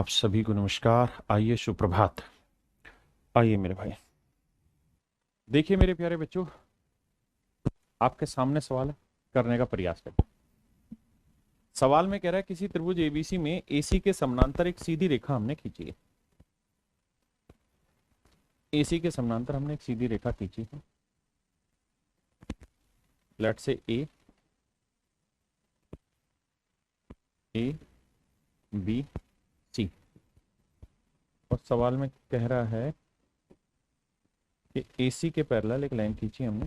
आप सभी को नमस्कार। आइए, सुप्रभात। आइए मेरे भाई, देखिए मेरे प्यारे बच्चों, आपके सामने सवाल है, करने का प्रयास करें। सवाल में कह रहा है किसी त्रिभुज एबीसी में एसी के समानांतर एक सीधी रेखा हमने खींची है। एसी के समानांतर हमने एक सीधी रेखा खींची है। लेट्स से ए बी सी। और सवाल में कह रहा है कि एसी के पैरेलल एक लाइन खींची हमने।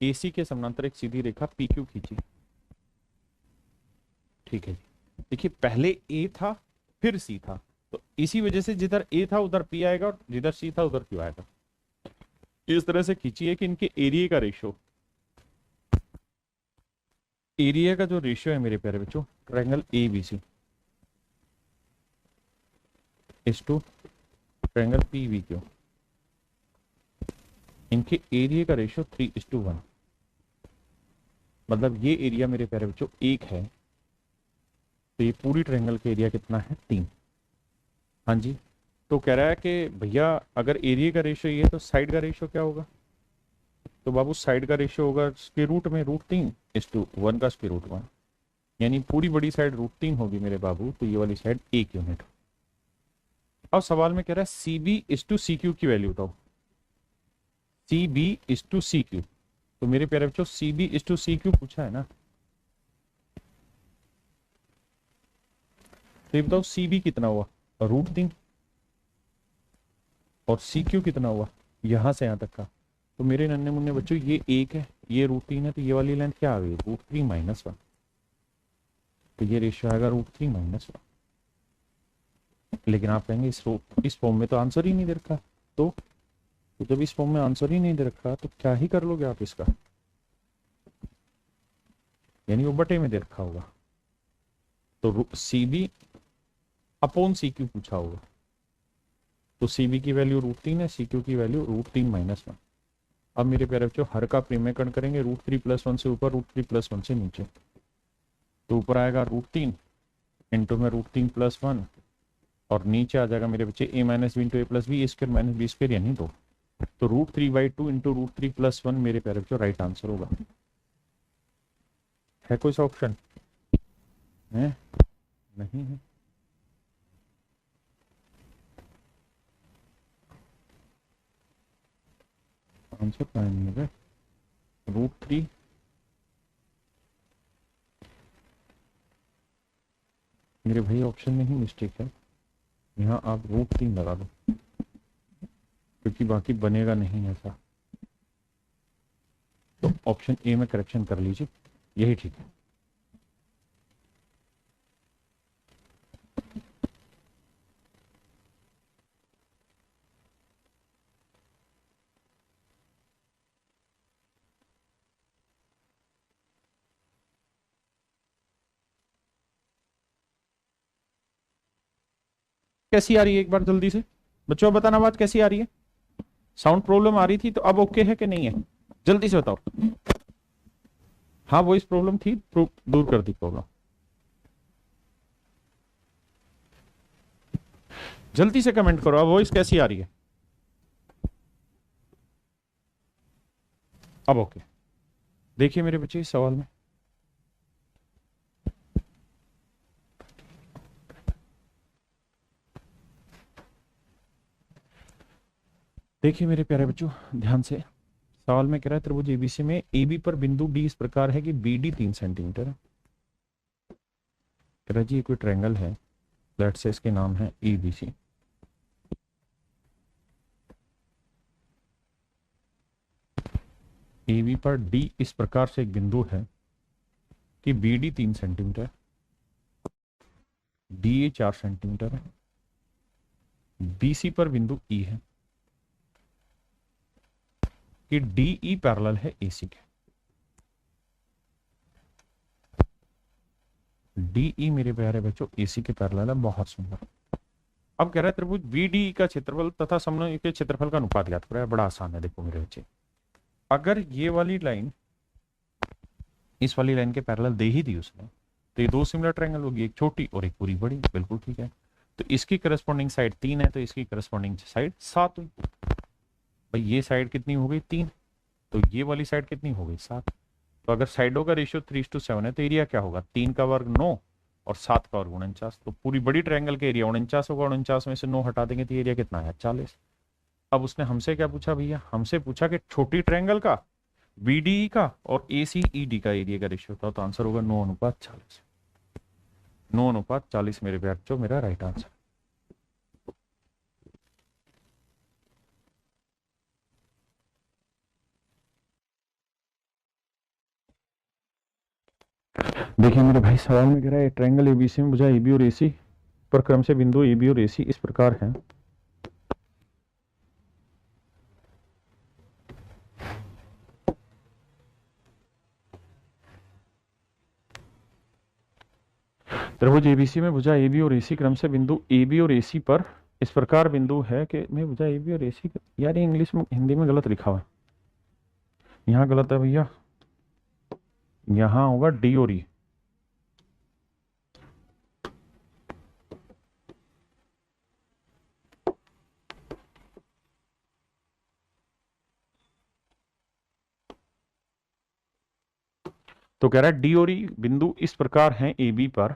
एसी के समानांतर एक सीधी रेखा पी क्यू खींची। ठीक है जी। देखिए, पहले ए था, फिर सी था, तो इसी वजह से जिधर ए था उधर पी आएगा और जिधर सी था उधर क्यू आएगा। इस तरह से खींची है कि इनके एरिया का रेशियो, एरिया का जो रेशियो है मेरे प्यारे बच्चों, triangle A B C is to triangle P V Q, इनके एरिया का रेशियो 3:1। मतलब ये एरिया मेरे प्यारे बच्चों 1 है, तो ये पूरी ट्रायंगल का एरिया कितना है? 3। हाँ जी। तो कह रहा है कि भैया अगर एरिया का रेशियो ये है तो साइड का रेशियो क्या होगा? तो बाबू साइड का रेशियो होगा स्क्वायर रूट में √3:1 का √1, यानी पूरी बड़ी साइड √3 होगी मेरे बाबू, तो ये वाली साइड 1 यूनिट। अब सवाल में कह रहा है C B is to C Q की वैल्यू बताओ। C B is to C Q, तो मेरे प्यारे बच्चों C B is to C Q पूछा है ना, तो ये बताओ सी बी कितना हुआ? √3। और सी क्यू कितना हुआ यहां से यहां तक का? तो मेरे नन्हे मुन्ने बच्चों ये 1 है, ये √3 है, तो ये वाली लेंथ क्या आ गई? √3 - 1। तो ये रेशियो आएगा √3 - 1। लेकिन आप कहेंगे इस फॉर्म में तो आंसर ही नहीं दे रखा। तो जब इस फॉर्म में आंसर ही नहीं दे रखा तो क्या ही कर लोगे आप इसका? यानी वो बटे में दे रखा होगा, तो C B upon C Q पूछा होगा। तो सी बी की वैल्यू √3 है, सी क्यू की वैल्यू √3 - 1। अब मेरे प्यारे बच्चों हर का प्रीमेकरण करेंगे, √3 + 1 से ऊपर, √3 + 1 से नीचे। तो ऊपर आएगा √3 इंटू में √3 + 1, और नीचे आ जाएगा मेरे बच्चे a - b into a+b² - b², यानी 2। तो √3/2 इंटू √3 + 1 मेरे प्यारे बच्चों राइट आंसर होगा। है कोई सा ऑप्शन? है? नहीं है। आंसर कहाँ नहीं है? √3 मेरे भाई ऑप्शन में ही मिस्टेक है। यहाँ आप √3 लगा दो, क्योंकि बाकी बनेगा नहीं ऐसा। तो ऑप्शन ए में करेक्शन कर लीजिए, यही ठीक है। कैसी आ रही है एक बार जल्दी से बच्चों बताना, बात कैसी आ रही है? साउंड प्रॉब्लम आ रही थी, तो अब ओके है कि नहीं है? जल्दी से बताओ। हाँ, वॉइस प्रॉब्लम थी, दूर कर दी प्रॉब्लम। जल्दी से कमेंट करो, अब वॉइस कैसी आ रही है? अब ओके। देखिए मेरे बच्चे इस सवाल में देखिए मेरे प्यारे बच्चों ध्यान से, सवाल में कह रहा है त्रिभुज एबीसी में एबी पर बिंदु डी इस प्रकार है कि बीडी 3 सेंटीमीटर है। कह रहा जी ये कोई ट्रायंगल है, लेट्स से इसके नाम है एबीसी। एबी पर डी इस प्रकार से एक बिंदु है कि बीडी 3 सेंटीमीटर, डी 4 सेंटीमीटर है, बीसी पर बिंदु ई है कि डीई पैरेलल है एसी के। डीई मेरे प्यारे बच्चों एसी के पैरेलल है, बहुत सुंदर। अब कह रहा है त्रिभुज बीडी का क्षेत्रफल तथा समकोण के क्षेत्रफल का अनुपात ज्ञात करो। बड़ा आसान है, देखो मेरे बच्चे, अगर ये वाली लाइन इस वाली लाइन के पैरेलल दे ही दी उसने, तो ये दो सिमिलर ट्रायंगल होगी, एक छोटी और एक पूरी बड़ी, बिल्कुल ठीक है। तो इसकी करस्पॉन्डिंग साइड 3 है, तो इसकी करस्पॉन्डिंग साइड 7 हुई। भाई ये साइड कितनी हो गई 3, तो ये वाली साइड कितनी हो गई 7। तो अगर साइडों का रेशियो 3:7 है तो एरिया क्या होगा, 3 का वर्ग 9 और 7 का वर्ग 49। तो पूरी बड़ी ट्रायंगल का एरिया 49 होगा, 49 में से 9 हटा देंगे तो एरिया कितना है 40। अब उसने हमसे क्या पूछा भैया, हमसे पूछा कि छोटी ट्रायंगल का बीडीई का और एसीईडी का एरिया का रेशियो था, तो आंसर होगा 9:40। 9:40 मेरे प्यार जो मेरा राइट आंसर। देखिए मेरे भाई सवाल में कह रहा है ट्रायंगल एबीसी में भुजा एबी और एसी पर क्रम से बिंदु एबी और एसी इस प्रकार हैं। त्रिभुज एबीसी में भुजा एबी और एसी क्रम से बिंदु एबी और एसी पर इस प्रकार बिंदु है कि मैं भुजा एबी और एसी, यार ये इंग्लिश में हिंदी में गलत लिखा हुआ है, यहाँ गलत है भैया, यहाँ होगा डी और ई। तो कह रहा है डी और ई बिंदु इस प्रकार हैं ए बी पर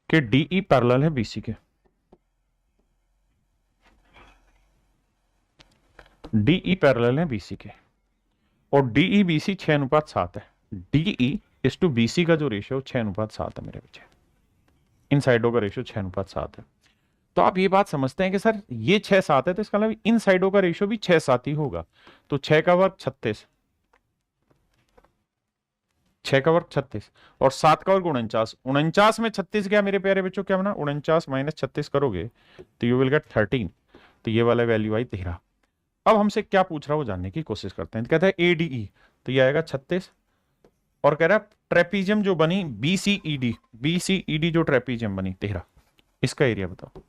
कि डी ई पैरेलल है बीसी के। डी ई पैरेलल है बीसी के और डी ई बी सी 6:7 है। डी ई इस टू बी सी का जो रेशियो 6:7 है मेरे बच्चे, इन साइडों का रेशियो 6:7 है। तो आप ये बात समझते हैं कि सर ये 6:7 है तो इसका मतलब इन साइडों का रेशियो भी 6:7 ही होगा। तो 6 का वर्ग 36, 6 का वर्ग 36 और 7 का वर्ग 49। 49 में 36 गया मेरे प्यारे बच्चों, क्या बना 49 माइनस 36 करोगे तो यू विल गेट 13। तो ये वाला वैल्यू आई 13। अब हमसे क्या पूछ रहा है वो जानने की कोशिश करते हैं। तो कहता है एडीई, तो ये आएगा 36 और कह रहा है ट्रेपीजियम जो बनी बीसीईडी, बीसीईडी जो ट्रेपीजियम बनी 13, इसका एरिया बताओ।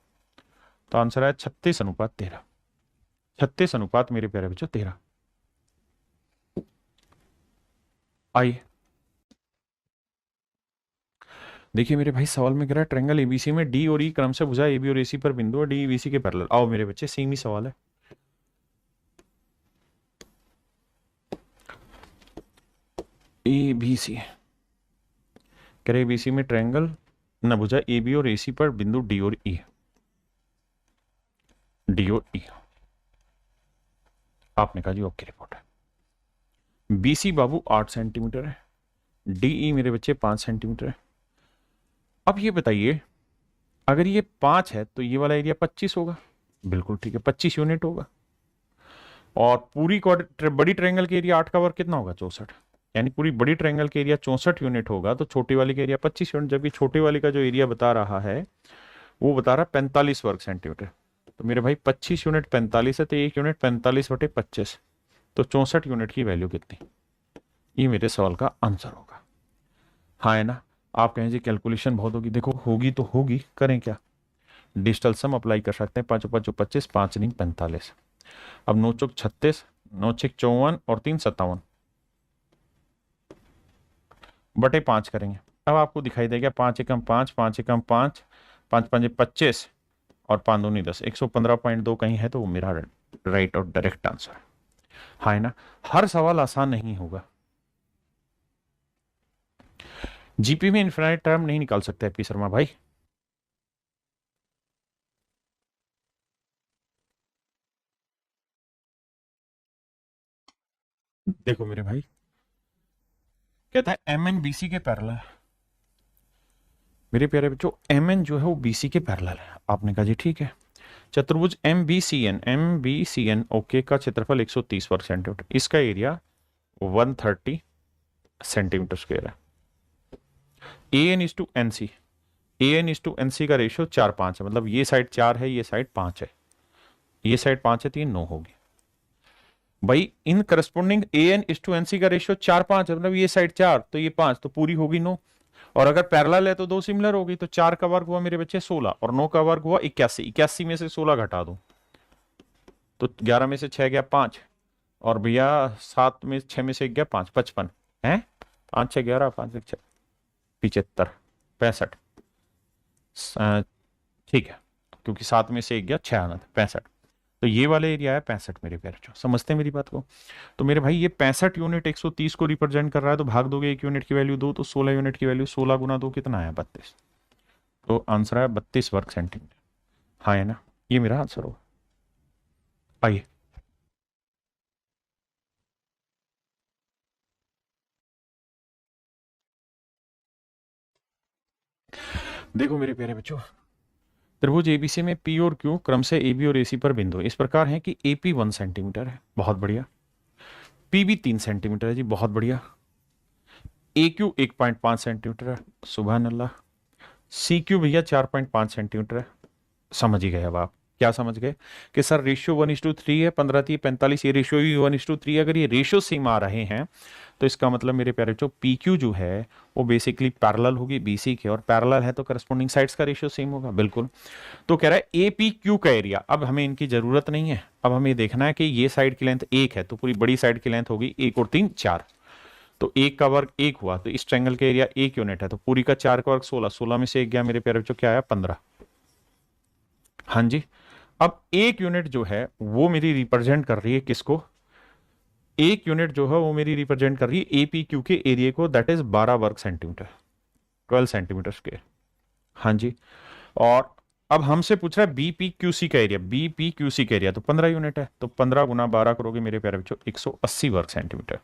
तो आंसर है 36:13। 36 मेरे प्यारे बच्चों 13। आइए देखिए मेरे भाई सवाल में कह रहा है ट्रायंगल एबीसी में डी और ई क्रम से भुजा एबी और एसी पर बिंदु और डी बीसी के पैरेलल। आओ मेरे बच्चे सेम ही सवाल है। ए बी सी कह रहे एबीसी में ट्रायंगल न भुजा ए बी और एसी पर बिंदु डी और ई, डी और ई। आपने कहा जी ओके रिपोर्ट है। बीसी बाबू 8 सेंटीमीटर है, डीई मेरे बच्चे 5 सेंटीमीटर है। अब ये बताइए अगर ये 5 है तो ये वाला एरिया 25 होगा, बिल्कुल ठीक है 25 यूनिट होगा। और पूरी बड़ी ट्रायंगल के एरिया 8 का वर्ग कितना होगा 64, यानी पूरी बड़ी ट्रायंगल के एरिया 64 यूनिट होगा। तो छोटी वाली का एरिया 25 यूनिट, जबकि छोटी वाली का जो एरिया बता रहा है वो बता रहा है 45 वर्ग सेंटीमीटर। तो मेरे भाई 25 यूनिट 45 है तो 1 यूनिट 45/25, तो 64 यूनिट की वैल्यू कितनी, ये मेरे सवाल का आंसर होगा। हाँ है ना, आप कहें जी कैलकुलेशन बहुत होगी, देखो होगी तो होगी, करें क्या, डिजिटल सम अप्लाई कर सकते हैं। 5 5 25, 5 9 45। अब 9 चौक 36, 9 6 54 और 3 57 बटे 5 करेंगे। अब आपको दिखाई देगा 5 एकम 5, 5 एकम 5, 5 5 25 और 5 2 10, 115.2 कहीं है तो वो मेरा राइट और डायरेक्ट आंसर है। हाँ है ना, हर सवाल आसान नहीं होगा। जीपी में इनफाइनाइट टर्म नहीं निकाल सकते पी शर्मा भाई। देखो मेरे भाई कहता है एम एन बीसी के पैरेलल। मेरे प्यारे बच्चों एम एन जो है वो बीसी के पैरेलल है। आपने कहा जी ठीक है। चतुर्भुज M B C N okay का क्षेत्रफल 130 वर्ग सेंटीमीटर, इसका एरिया 130 सेंटीमीटर स्क्वायर है। A N is to N C, A N is to N C का रेशियो 4:5 है, मतलब ये साइड 4 है ये साइड 5 है, ये साइड 5 है तो ये 9 होगी। भाई in corresponding A N is to N C का रेशियो 4:5 है, मतलब ये साइड 4 तो ये 5, तो पूरी होगी 9। और अगर पैरेलल है तो दो सिमिलर होगी, तो 4 का वर्ग हुआ मेरे बच्चे 16 और 9 का वर्ग हुआ 81। 81 में से 16 घटा दो तो 11 में से 6 गया 5 और भैया 7 में 6 में से 1 गया 5, 55। हैं 5 6 11 5 1 6 75 65 ठीक है, क्योंकि 7 में से 1 गया 6 आना था 65। तो ये वाला एरिया है 65 मेरे प्यारे बच्चों, समझते हैं मेरी बात को। तो मेरे भाई ये 65 यूनिट 130 को रिप्रेजेंट कर रहा है, तो भाग दोगे 1 यूनिट की वैल्यू 2, तो 16 यूनिट की वैल्यू 16 गुना 2 कितना है 32। तो आंसर है 32 वर्ग सेंटीमीटर। हाँ है ना, ये मेरा आंसर होगा। आइए देखो मेरे प्यारे बच्चों, त्रिभुज एबीसी में पी और क्यू क्रम से एबी और एसी पर बिंदु इस प्रकार हैं कि एपी 1 सेंटीमीटर है, बहुत बढ़िया। पीबी 3 सेंटीमीटर है जी, बहुत बढ़िया। ए क्यू 1.5 सेंटीमीटर है, सुभान अल्लाह। सी क्यू भैया 4.5 सेंटीमीटर है। समझ ही गए अब आप, क्या समझ गए कि सर रेशियो 1:3 है, 15 3 45, ये रेशियो भी 1:3। अगर ये रेशियो सेम आ रहे हैं तो इसका मतलब मेरे प्यारे बच्चों पी क्यू जो है वो बेसिकली पैरेलल होगी बीसी के, और पैरेलल है तो करस्पॉन्डिंग साइड्स का रेशियो सेम होगा, बिल्कुल। तो कह रहा है ए पी क्यू का एरिया, अब हमें इनकी जरूरत नहीं है, अब हमें देखना है कि ये साइड की लेंथ 1 है तो पूरी बड़ी साइड की लेंथ होगी 1 और 3 4, तो 1 का वर्ग 1 हुआ, तो इस ट्रायंगल का एरिया 1 यूनिट है, तो पूरी का 4 का वर्ग 16, 16 में से 1 गया मेरे प्यारे बच्चों, क्या आया 15। हाँ जी। अब 1 यूनिट जो है वो मेरी रिप्रेजेंट कर रही है किसको, 1 यूनिट जो है वो मेरी रिप्रेजेंट कर रही है एपी क्यू के एरिया को, दैट इज 12 वर्ग सेंटीमीटर, 12 सेंटीमीटर स्क्वायर। हाँ जी। और अब हमसे पूछ रहा है बीपी क्यूसी का एरिया, बीपी क्यूसी का एरिया तो 15 यूनिट है, तो 15 गुना 12 करोगे मेरे प्यारे बच्चों 180 वर्ग सेंटीमीटर।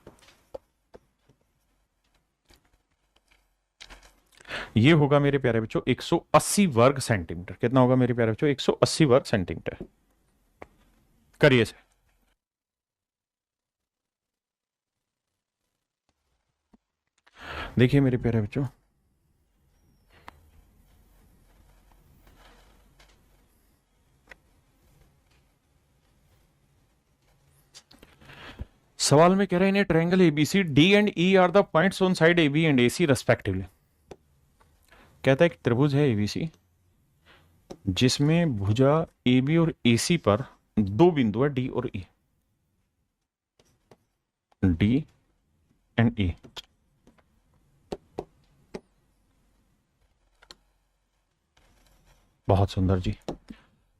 ये होगा मेरे प्यारे बच्चों 180 वर्ग सेंटीमीटर। कितना होगा मेरे प्यारे बच्चों 180 वर्ग सेंटीमीटर। करिए से। देखिए मेरे प्यारे बच्चों, सवाल में कह रहे हैं in triangle ABC D and E are the points on side AB and AC respectively. कहता है कि त्रिभुज है एबीसी जिसमें भुजा एबी और एसी पर दो बिंदु है डी और ई, डी एंड ई। बहुत सुंदर जी।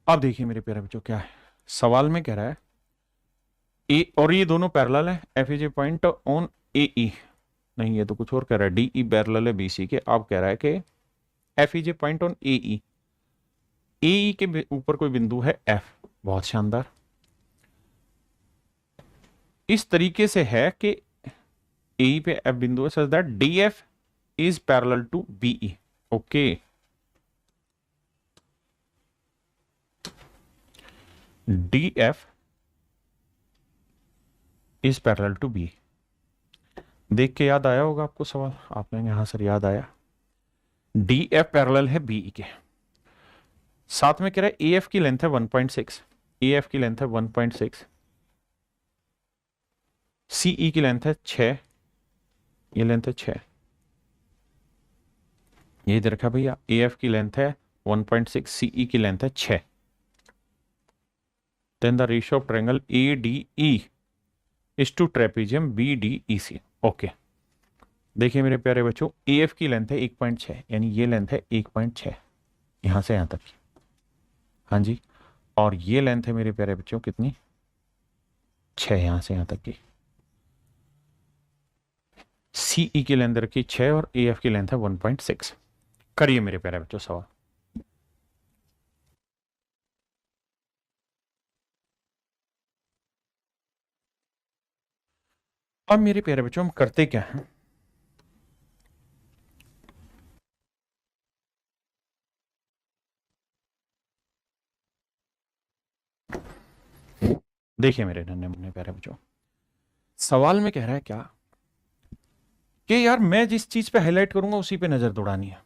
अब देखिए मेरे प्यारे बच्चों क्या है, सवाल में कह रहा है ए और ये दोनों पैरेलल है, F is a point on A E, नहीं ये तो कुछ और कह रहा है, डी ई पैरेलल है बीसी के। अब कह रहा है कि F is a point on A E, A E के ऊपर कोई बिंदु है एफ, बहुत शानदार। इस तरीके से है कि ए ई पे एफ बिंदु है such that D F is parallel to B E. Okay, D F is parallel to B. देख के याद आया होगा आपको सवाल, आपने यहां सर याद आया, डी एफ पैरेलल है बी के। साथ में कह रहा है ए एफ की लेंथ है 1.6, ए एफ की लेंथ है 1.6, सी ई की लेंथ है 6, ये लेंथ है 6, ये दे रखा भैया, ए एफ की लेंथ है 1.6, सी ई की लेंथ है 6। Then the ratio of triangle A D E is to trapezium B D E C. Okay, देखिए मेरे प्यारे बच्चों ए एफ की लेंथ है 1.6, यानी ये लेंथ है 1.6 यहां से यहां तक की। हाँ जी, और ये लेंथ है मेरे प्यारे बच्चों कितनी, 6 यहां से यहां तक की। सी ई की लेंथ रखी 6 और ए एफ की लेंथ है 1.6। करिए मेरे प्यारे बच्चों सवाल। अब मेरे प्यारे बच्चों हम करते क्या हैं, देखिए मेरे नन्हे मुन्ने प्यारे बच्चों, सवाल में कह रहा है क्या कि यार मैं जिस चीज पे हाईलाइट करूंगा उसी पे नजर दौड़ानी है।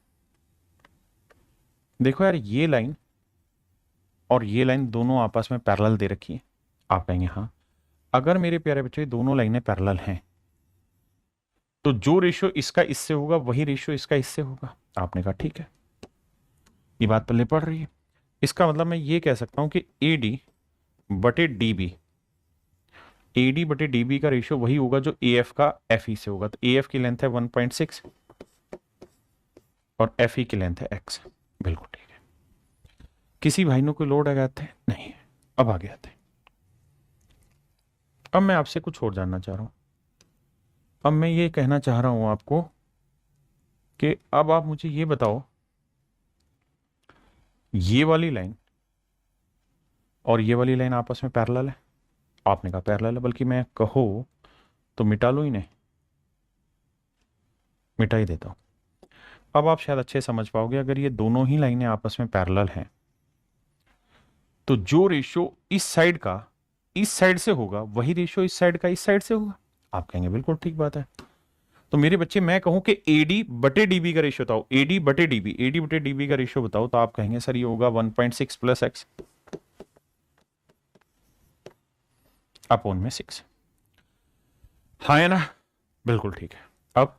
देखो यार ये लाइन और ये लाइन दोनों आपस में पैरेलल दे रखी है। आप कहेंगे हाँ, अगर मेरे प्यारे बच्चों ये दोनों लाइनें पैरेलल हैं तो जो रेशियो इसका इससे होगा वही रेशियो इसका इससे होगा। आपने कहा ठीक है, ये बात पल्ले पड़ रही है। इसका मतलब मैं ये कह सकता हूं कि ए डी बटे डी बी AD बटे DB का रेशियो वही होगा जो AF का FE से होगा। तो AF की लेंथ है 1.6 और FE की लेंथ है x। बिल्कुल ठीक है। किसी भाई ने कोई लोड आ गया थे? नहीं। अब आगे आते हैं। अब मैं आपसे कुछ और जानना चाह रहा हूं। अब मैं ये कहना चाह रहा हूं आपको कि अब आप मुझे ये बताओ, ये वाली लाइन और ये वाली लाइन आपस में पैरेलल है? आपने कहा पैरेलल है, बल्कि मैं कहो तो मिटा लो इन्हें, मिटा ही देता हूं। अब आप शायद अच्छे समझ पाओगे, अगर ये दोनों ही लाइनें आपस में पैरेलल हैं तो जो रेशियो इस साइड का इस साइड से होगा वही रेशियो इस साइड का इस साइड से होगा। आप कहेंगे बिल्कुल ठीक बात है। तो मेरे बच्चे मैं कहूं कि AD बटे DB का रेशियो बताओ, AD बटे DB का रेशियो बताओ, तो आप कहेंगे सर ये होगा 1.6 प्लस x अपॉन में 6। हाँ है ना? बिल्कुल ठीक है। अब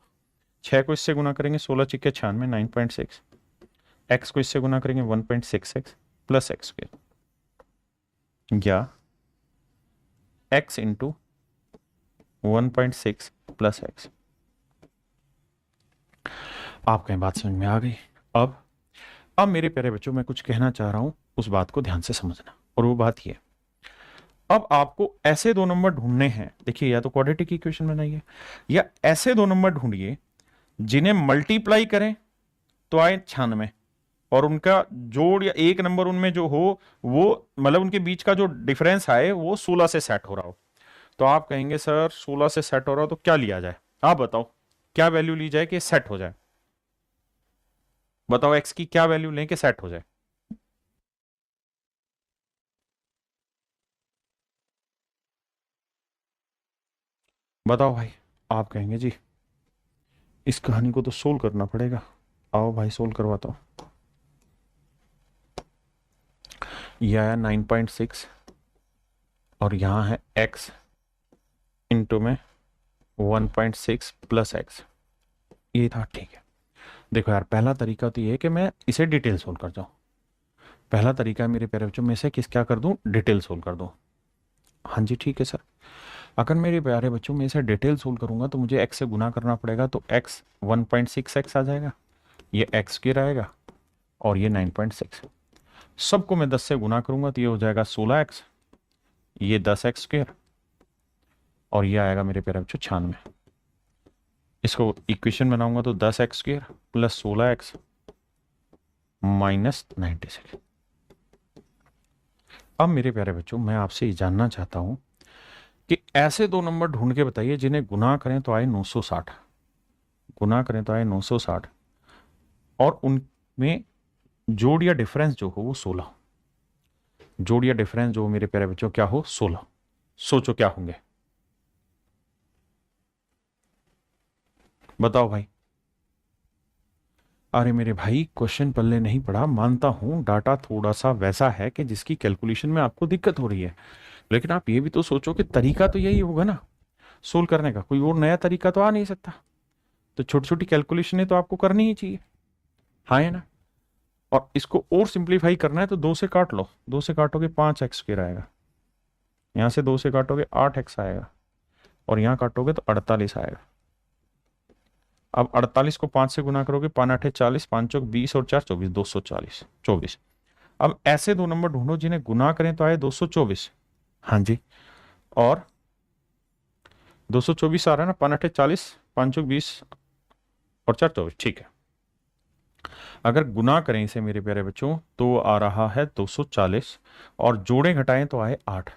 6 को इससे गुना करेंगे, 16 चिक्के 96, 9.6। x को इससे गुना करेंगे 1.6x प्लस x स्क्वायर, या x इंटू 1.6 प्लस x। आप कहें बात समझ में आ गई? अब मेरे प्यारे बच्चों मैं कुछ कहना चाह रहा हूं, उस बात को ध्यान से समझना। और वो बात ये, अब आपको ऐसे दो नंबर ढूंढने हैं। देखिए, या तो क्वाड्रेटिक इक्वेशन बनाइए या ऐसे दो नंबर ढूंढिए जिन्हें मल्टीप्लाई करें तो आए 96, और उनका जोड़ या एक नंबर उनमें जो हो वो मतलब उनके बीच का जो डिफरेंस आए वो 16 से सेट हो रहा हो। तो आप कहेंगे सर 16 से सेट हो रहा हो तो क्या लिया जाए? आप बताओ क्या वैल्यू ली जाए कि सेट हो जाए? बताओ x की क्या वैल्यू लें कि सेट हो जाए? बताओ भाई। आप कहेंगे जी इस कहानी को तो सोल्व करना पड़ेगा। आओ भाई सोल्व करवाता हूं। यह आया 9.6 और यहां है x इंटू में 1.6 प्लस x। ये था, ठीक है। देखो यार, पहला तरीका तो ये है कि मैं इसे डिटेल सोल्व कर जाऊं। पहला तरीका है मेरे प्यारे बच्चों, में से किस क्या कर दूं? डिटेल सोल्व कर दूं। हाँ जी ठीक है सर। अगर मेरे प्यारे बच्चों में इसे डिटेल सोल्व करूंगा तो मुझे x से गुना करना पड़ेगा, तो x 1.6x आ जाएगा, ये x स्क्वायर आएगा और ये 9.6। सबको मैं 10 से गुना करूंगा तो ये हो जाएगा 16x, ये 10x स्क्वायर और ये आएगा मेरे प्यारे बच्चों 96। इसको इक्वेशन बनाऊंगा तो 10x square plus 16x minus 96। अब मेरे प्यारे बच्चों मैं आपसे ये जानना चाहता हूं कि ऐसे दो नंबर ढूंढ के बताइए जिन्हें गुना करें तो आए 960, गुना करें तो आए 960 और उनमें जोड़ या डिफरेंस जो हो वो 16, जोड़ या डिफरेंस जो मेरे प्यारे बच्चों क्या हो? 16। सोचो क्या होंगे? बताओ भाई। अरे मेरे भाई क्वेश्चन पल्ले नहीं पड़ा, मानता हूं डाटा थोड़ा सा वैसा है कि जिसकी कैलकुलेशन में आपको दिक्कत हो रही है, लेकिन आप ये भी तो सोचो कि तरीका तो यही होगा ना सोल्व करने का, कोई और नया तरीका तो आ नहीं सकता। तो छोटी छोटी कैलकुलेशनें तो आपको करनी ही चाहिए, हाँ है ना? और इसको और सिंप्लीफाई करना है तो 2 से काट लो, 2 से काटोगे 5x स्क्वायर आएगा, यहां से 2 से काटोगे 8x आएगा और यहां काटोगे तो 48 आएगा। अब 48 को 5 से गुना करोगे, 5 8 40, 5 चौक 20 और 4 24, 240 24। अब ऐसे दो नंबर ढूंढो जिन्हें गुना करें तो आए 224। हाँ जी, और 224 आ रहा है ना, 5 8 40, 5 चौक 20 और 4 24, ठीक है। अगर गुना करें इसे मेरे प्यारे बच्चों तो आ रहा है 240 और जोड़े घटाएं तो आए 8।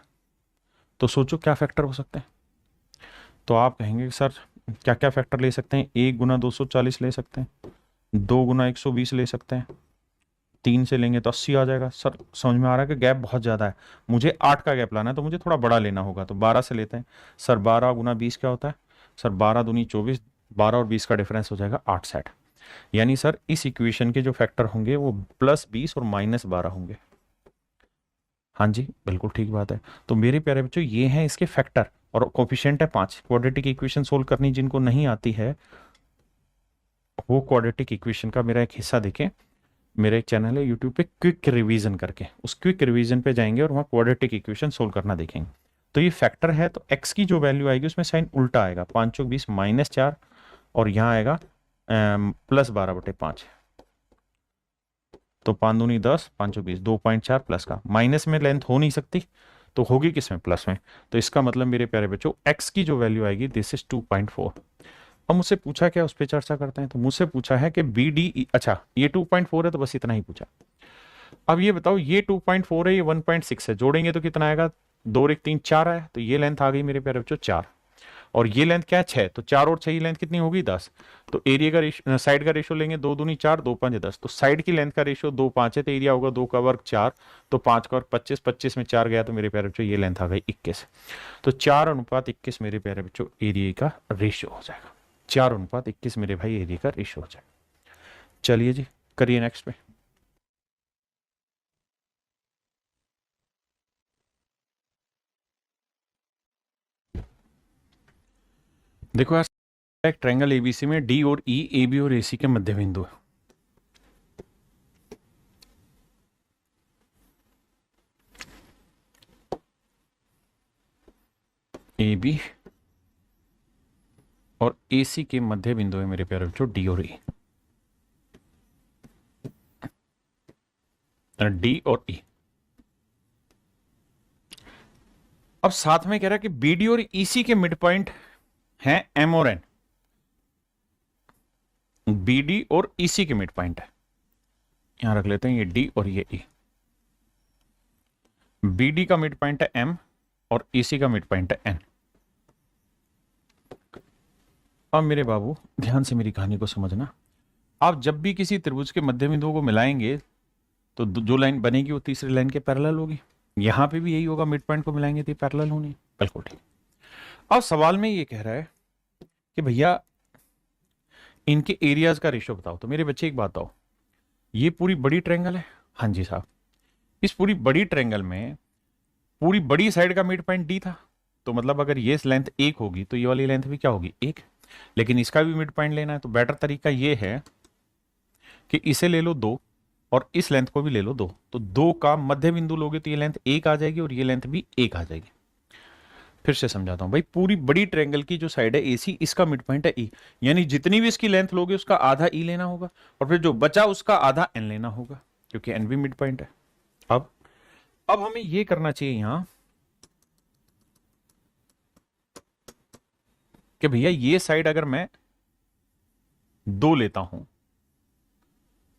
तो सोचो क्या फैक्टर हो सकते हैं? तो आप कहेंगे सर क्या क्या फैक्टर ले सकते हैं? 1 गुना 240 ले सकते हैं, 2 गुना 120 ले सकते हैं, 3 से लेंगे तो 80 आ जाएगा। सर समझ में आ रहा है कि गैप बहुत ज़्यादा है, मुझे 8 का गैप लाना है तो मुझे थोड़ा बड़ा लेना होगा, तो 12 से लेते हैं। सर 12 गुना 20 क्या होता है? सर 12 दूनी 24, 12 और 20 का डिफरेंस हो जाएगा 68। यानी सर इस इक्वेशन के जो फैक्टर होंगे वो +20 और -12 होंगे। हाँ जी बिल्कुल ठीक बात है। तो मेरे प्यारे बच्चों ये हैं इसके फैक्टर और कोफिशिएंट है 5। क्वाड्रेटिक इक्वेशन सोल्व करनी जिनको नहीं आती है वो क्वाड्रेटिक इक्वेशन का मेरा एक हिस्सा देखें, मेरा एक चैनल है यूट्यूब पे क्विक रिवीजन करके, उस क्विक रिवीजन पे जाएंगे और वहाँ क्वाड्रेटिक इक्वेशन सोल्व करना देखेंगे। तो ये फैक्टर है, तो x की जो वैल्यू आएगी उसमें साइन उल्टा आएगा, 5 चौक 20 -4, और यहाँ आएगा +12/5। तो 5 दूनी 10, 5 चौक 20, 2.4 प्लस का, माइनस में लेंथ हो नहीं सकती तो होगी किस में, प्लस में। तो इसका मतलब मेरे प्यारे बच्चों x की जो वैल्यू आएगी दिस इज 2.4। अब मुझसे पूछा क्या, उस पर चर्चा करते हैं। तो मुझसे पूछा है कि बी डी, अच्छा ये 2.4 है तो बस इतना ही पूछा। अब ये बताओ, ये 2.4 है, ये 1.6 है, जोड़ेंगे तो कितना आएगा, 2 और 1 3 4 है, तो ये लेंथ आ गई मेरे प्यारे बच्चों 4। और ये लेंथ क्या है, 6, तो 4 और 6 लेंथ कितनी होगी, 10। तो एरिया का साइड का रेशियो लेंगे, 2 दूनी 4, 2 5 10, तो साइड की लेंथ का रेशियो 2 5 है, तो एरिया होगा 2 का वर्ग 4, तो 5 का वर्ग 25, 25 में 4 गया, तो मेरे प्यारे बच्चों ये लेंथ आ गई 21। तो 4:21 मेरे प्यारे बच्चों एरिया का रेशियो हो जाएगा। 4:21 मेरे भाई एरिया का रेशियो हो जाएगा। चलिए जी, करिए नेक्स्ट पे। देखो यार, एक ट्रायंगल एबीसी में डी और ई, ए बी और एसी के मध्य बिंदु है। ए बी और एसी के मध्य बिंदु है मेरे प्यारे बच्चों डी और ई, डी और ई। अब साथ में कह रहा है कि बीडी और ईसी के मिड पॉइंट हैं एम और एन। बीडी और ईसी के मिड पॉइंट है, यहां रख लेते हैं ये डी और ये ई। बीडी का मिड पॉइंट है एम और ईसी का मिड पॉइंट है एन। अब मेरे बाबू ध्यान से मेरी कहानी को समझना। आप जब भी किसी त्रिभुज के मध्य बिंदुओं को मिलाएंगे तो जो लाइन बनेगी वो तीसरी लाइन के पैरेलल होगी। यहां पे भी यही होगा, मिड पॉइंट को मिलाएंगे तो पैरेलल होनी। बिल्कुल ठीक। अब सवाल में ये कह रहा है कि भैया इनके एरियाज का रेशियो बताओ। तो मेरे बच्चे एक बात बताओ, ये पूरी बड़ी ट्रायंगल है, हाँ जी साहब, इस पूरी बड़ी ट्रायंगल में पूरी बड़ी साइड का मिड पॉइंट डी था, तो मतलब अगर ये लेंथ 1 होगी तो ये वाली लेंथ भी क्या होगी, 1। लेकिन इसका भी मिड पॉइंट लेना है, तो बेटर तरीका ये है कि इसे ले लो 2 और इस लेंथ को भी ले लो 2, तो 2 का मध्य बिंदु लोगे तो ये लेंथ 1 आ जाएगी और ये लेंथ भी 1 आ जाएगी। फिर से समझाता हूं भाई, पूरी बड़ी ट्रायंगल की जो साइड है एसी, इसका मिड पॉइंट है ई, यानी जितनी भी इसकी लेंथ लोगे उसका आधा ई लेना होगा, और फिर जो बचा उसका आधा एन लेना होगा, क्योंकि एन भी मिड पॉइंट है। अब हमें यह करना चाहिए यहां कि भैया ये साइड अगर मैं 2 लेता हूं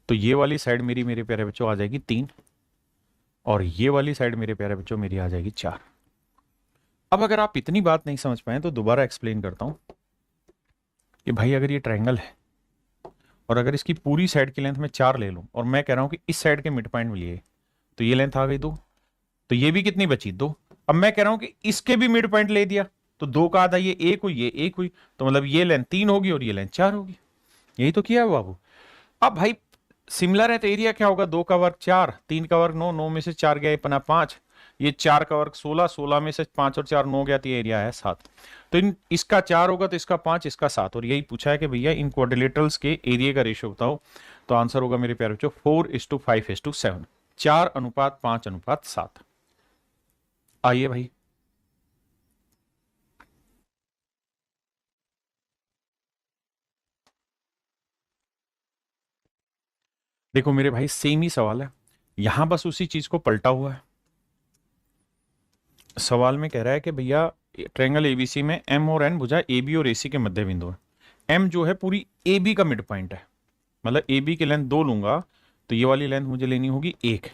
तो ये वाली साइड मेरी, मेरे प्यारे बच्चों, आ जाएगी 3, और ये वाली साइड मेरे प्यारे बच्चों मेरी आ जाएगी 4। अब अगर आप इतनी बात नहीं समझ पाए तो दोबारा एक्सप्लेन करता हूं कि भाई अगर ये ट्रायंगल है और अगर इसकी पूरी साइड की लेंथ में 4 ले लूं, और मैं कह रहा हूं कि इस साइड के मिड पॉइंट मिलिए, तो ये लेंथ आ गई 2, तो ये भी कितनी बची, 2। अब मैं कह रहा हूं कि इसके भी मिड पॉइंट ले दिया, तो 2 का आधा ये 1 हुई, ये 1 हुई, तो मतलब ये लेंथ 3 होगी और ये लेंथ 4 होगी। यही तो किया है बाबू। अब भाई सिमिलर है तो एरिया क्या होगा, 2 का वर्ग 4, 3 का वर्ग 9, 9 में से 4 गया अपना 5, ये 4 का वर्ग 16, 16 में से 5 और 4 9 गया, तो एरिया है 7। तो इसका 4 होगा तो इसका 5, इसका 7, और यही पूछा है कि भैया इन क्वाड्रिलेटरल्स के एरिया का रेशियो बताओ। तो आंसर होगा मेरे प्यारे बच्चों 4:5:7, 4:5:7। आइए भाई, देखो मेरे भाई सेम ही सवाल है, यहां बस उसी चीज को पलटा हुआ है। सवाल में कह रहा है कि भैया ट्रायंगल एबीसी में एम और एन भुजा ए बी और एसी के मध्य बिंदु है। एम जो है पूरी ए बी का मिड पॉइंट है, मतलब ए बी की लेंथ 2 लूंगा तो ये वाली लेंथ मुझे लेनी होगी 1।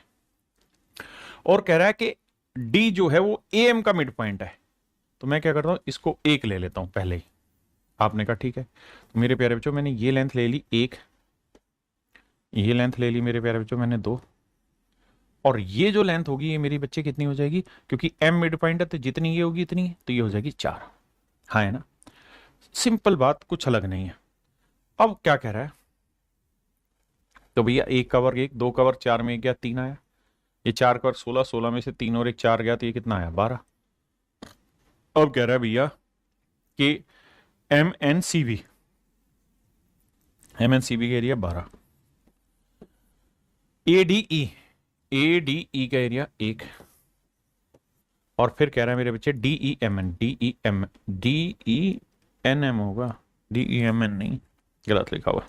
और कह रहा है कि डी जो है वो ए एम का मिड पॉइंट है, तो मैं क्या करता हूं, इसको 1 ले लेता हूं पहले ही। आपने कहा ठीक है, तो मेरे प्यारे बच्चों मैंने ये लेंथ ले ली 1, ये लेंथ ले ली मेरे प्यारे बच्चों मैंने 2, और ये जो लेंथ होगी ये मेरी बच्चे कितनी हो जाएगी, क्योंकि एम मिड पॉइंट है तो जितनी ये होगी इतनी, तो ये हो जाएगी 4। हाँ है ना, सिंपल बात, कुछ अलग नहीं है। अब क्या कह रहा है, तो भैया 1 का वर्ग 1, 2 का वर्ग 4 में 1 गया 3 आया, ये 4 का वर्ग 16, 16 में से 3 और 1 4 गया, तो ये कितना आया 12। अब कह रहा है भैया कि M N C B, M N C B का area 12, A D E, A D E का एरिया 1, और फिर कह रहा है मेरे बच्चे DEMN, DENM होगा, DEMN नहीं, गलत लिखा हुआ।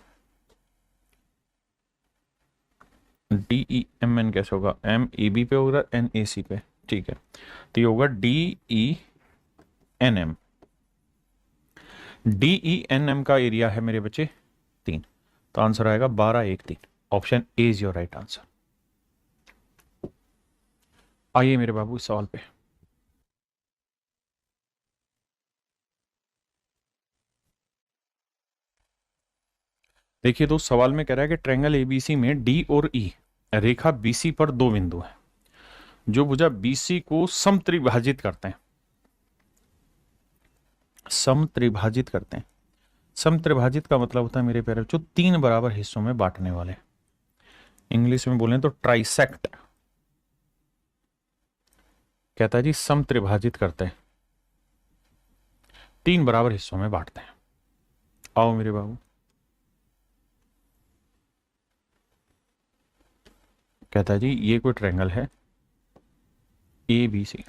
DEMN कैसे होगा? MEB पे होगा, NAC पे, ठीक है। तो ये होगा DENM। DENM का एरिया है मेरे बच्चे 3, तो आंसर आएगा 12, 1, 3। Option A is your right answer. आइए मेरे बाबू इस सवाल पे। देखिए दोस्त, सवाल में कह रहा है कि ट्रायंगल एबीसी में डी और ई रेखा बीसी पर 2 बिंदु हैं जो भुजा बीसी को समत्रिभाजित करते हैं। समत्रिभाजित करते हैं। समत्रिभाजित का मतलब होता है मेरे प्यारे बच्चों 3 बराबर हिस्सों में बांटने वाले। इंग्लिश में बोलें तो ट्राइसेक्ट। कहता है जी समत्रिभाजित करते हैं, 3 बराबर हिस्सों में बांटते हैं। आओ मेरे बाबू, कहता है जी ये कोई ट्रायंगल है ABC,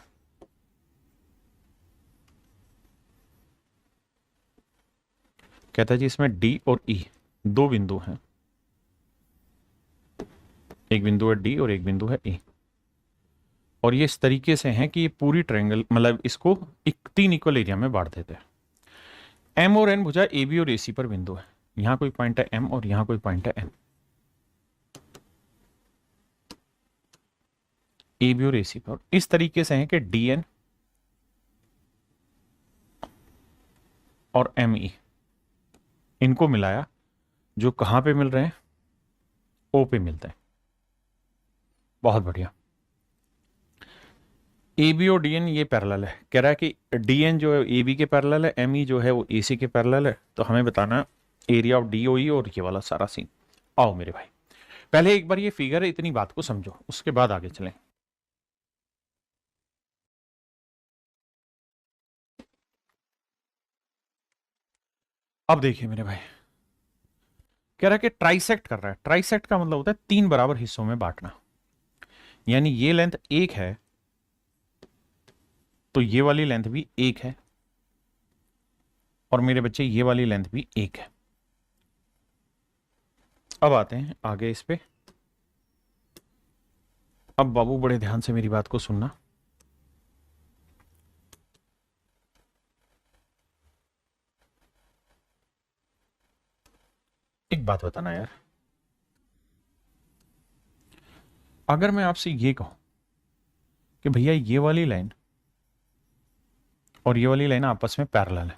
कहता है जी इसमें D और E 2 बिंदु हैं, एक बिंदु है D और एक बिंदु है E, और ये इस तरीके से हैं कि ये पूरी ट्रायंगल मतलब इसको 3 इक्वल एरिया में बांट देते हैं। M और N भुजा AB और AC पर बिंदु है, यहां कोई पॉइंट है M और यहां कोई पॉइंट है N। AB और AC पर इस तरीके से हैं कि DN और ME इनको मिलाया जो कहां पे मिल रहे हैं? O पे मिलते हैं। बहुत बढ़िया। AB और DN ये पैरेलल है, कह रहा है कि DN जो है AB के पैरेलल है, ME जो है वो AC के पैरेलल है। तो हमें बताना एरिया ऑफ DOE और ये वाला सारा सीन। आओ मेरे भाई, पहले एक बार ये फिगर है, इतनी बात को समझो, उसके बाद आगे चलें। अब देखिए मेरे भाई, कह रहा है कि ट्राइसेक्ट कर रहा है। ट्राइसेक्ट का मतलब होता है 3 बराबर हिस्सों में बांटना, यानी ये लेंथ 1 है तो ये वाली लेंथ भी 1 है, और मेरे बच्चे ये वाली लेंथ भी 1 है। अब आते हैं आगे इस पे। अब बाबू बड़े ध्यान से मेरी बात को सुनना। एक बात बताना यार, अगर मैं आपसे ये कहूं कि भैया ये वाली लाइन और ये वाली लाइन आपस में पैरेलल है,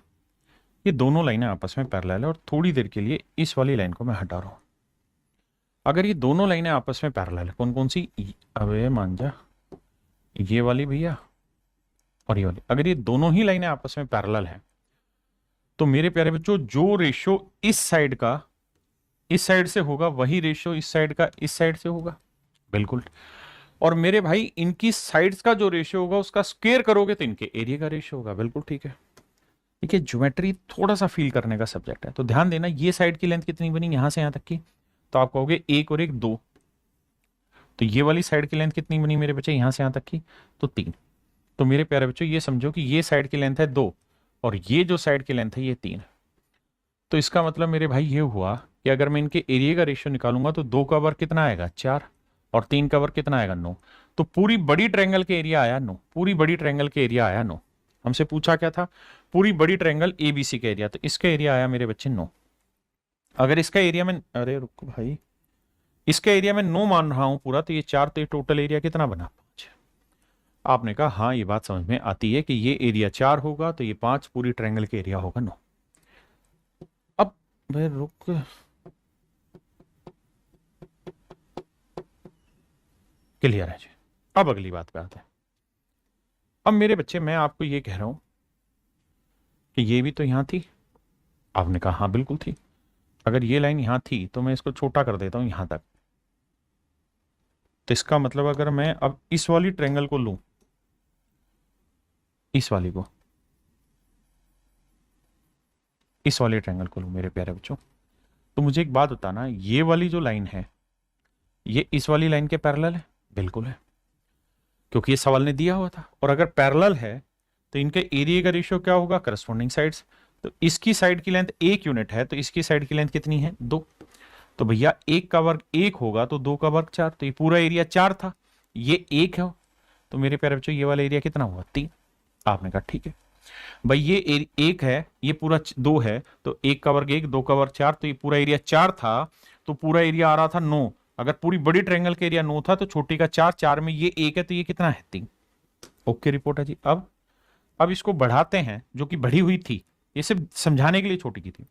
ये दोनों लाइनें आपस में पैरेलल है, और थोड़ी देर के लिए इस वाली लाइन को मैं हटा रहा हूं। अगर ये दोनों लाइनें आपस में पैरेलल है, कौन कौन सी? अबे मान जा, ये वाली भैया और ये वाली, अगर ये दोनों ही लाइनें आपस में पैरेलल हैं तो मेरे प्यारे बच्चों जो रेशो इस साइड का इस साइड से होगा वही रेशो इस साइड का इस साइड से होगा। बिल्कुल। और मेरे भाई इनकी साइड्स का जो रेशियो होगा उसका स्क्वायर करोगे तो इनके एरिया का रेशियो होगा। बिल्कुल ठीक है। देखिए ज्योमेट्री थोड़ा सा फील करने का सब्जेक्ट है, तो ध्यान देना। ये साइड की लेंथ कितनी बनी यहां से यहां तक की? तो आप कहोगे 1 और 1 2। तो ये वाली साइड की लेंथ कितनी बनी मेरे बच्चे यहां से यहां तक की? तो 3। तो मेरे प्यारे बच्चों ये समझो कि ये साइड की लेंथ है 2 और ये जो साइड की लेंथ है ये 3। तो इसका मतलब मेरे भाई ये हुआ कि अगर मैं इनके एरिया का रेशियो निकालूंगा तो 2 का वर्ग कितना आएगा? 4, और 3 का वर्ग कितना आएगा? 9। तो पूरी बड़ी ट्रायंगल के एरिया आया 9। पूरी बड़ी ट्रायंगल के एरिया आया 9। हमसे पूछा क्या था? पूरी बड़ी ट्रायंगल एबीसी का एरिया, तो इसका एरिया आया मेरे बच्चे 9। अगर इसका एरिया में, अरे रुको भाई, इसका एरिया में 9 मान रहा हूं पूरा, तो ये 4, तो ये टोटल एरिया कितना बना? 5। आपने कहा हाँ ये बात समझ में आती है कि ये एरिया 4 होगा तो ये 5, पूरी ट्रायंगल के एरिया होगा 9। अब भाई रुक, क्लियर है जी। अब अगली बात पे आते हैं। अब मेरे बच्चे मैं आपको ये कह रहा हूं कि ये भी तो यहां थी। आपने कहा हाँ बिल्कुल थी। अगर ये लाइन यहां थी तो मैं इसको छोटा कर देता हूं यहां तक। तो इसका मतलब अगर मैं अब इस वाली ट्रायंगल को लूं, इस वाली को, इस वाले ट्रायंगल को लूं मेरे प्यारे बच्चों, तो मुझे एक बात बताना, ये वाली जो लाइन है ये इस वाली लाइन के पैरेलल है? बिल्कुल है। क्योंकि ये सवाल ने दिया हुआ था। और अगर पैरेलल है तो इनके एरिया का रेशियो क्या होगा, करस्पॉन्डिंग साइड्स। तो इसकी साइड की लेंथ 1 यूनिट है, तो इसकी साइड की लेंथ कितनी है, 2। तो भैया 1 का वर्ग 1 होगा तो 2 का वर्ग 4, तो ये पूरा एरिया 4 था, ये 1 है, तो मेरे प्यारे बच्चों ये वाला एरिया कितना हुआ, 3। आपने कहा ठीक है भाई, ये 1 है, ये पूरा 2 है, तो 1 का वर्ग 1, 2 का वर्ग 4, तो ये पूरा एरिया 4 था, तो पूरा एरिया आ रहा था 9। अगर पूरी बड़ी ट्रायंगल का एरिया 9 था तो छोटी का 4, 4 में ये 1 है, तो ये कितना है, 3। ओके रिपोर्ट है जी। अब इसको बढ़ाते हैं, जो कि बढ़ी हुई थी, ये सिर्फ समझाने के लिए छोटी की थी।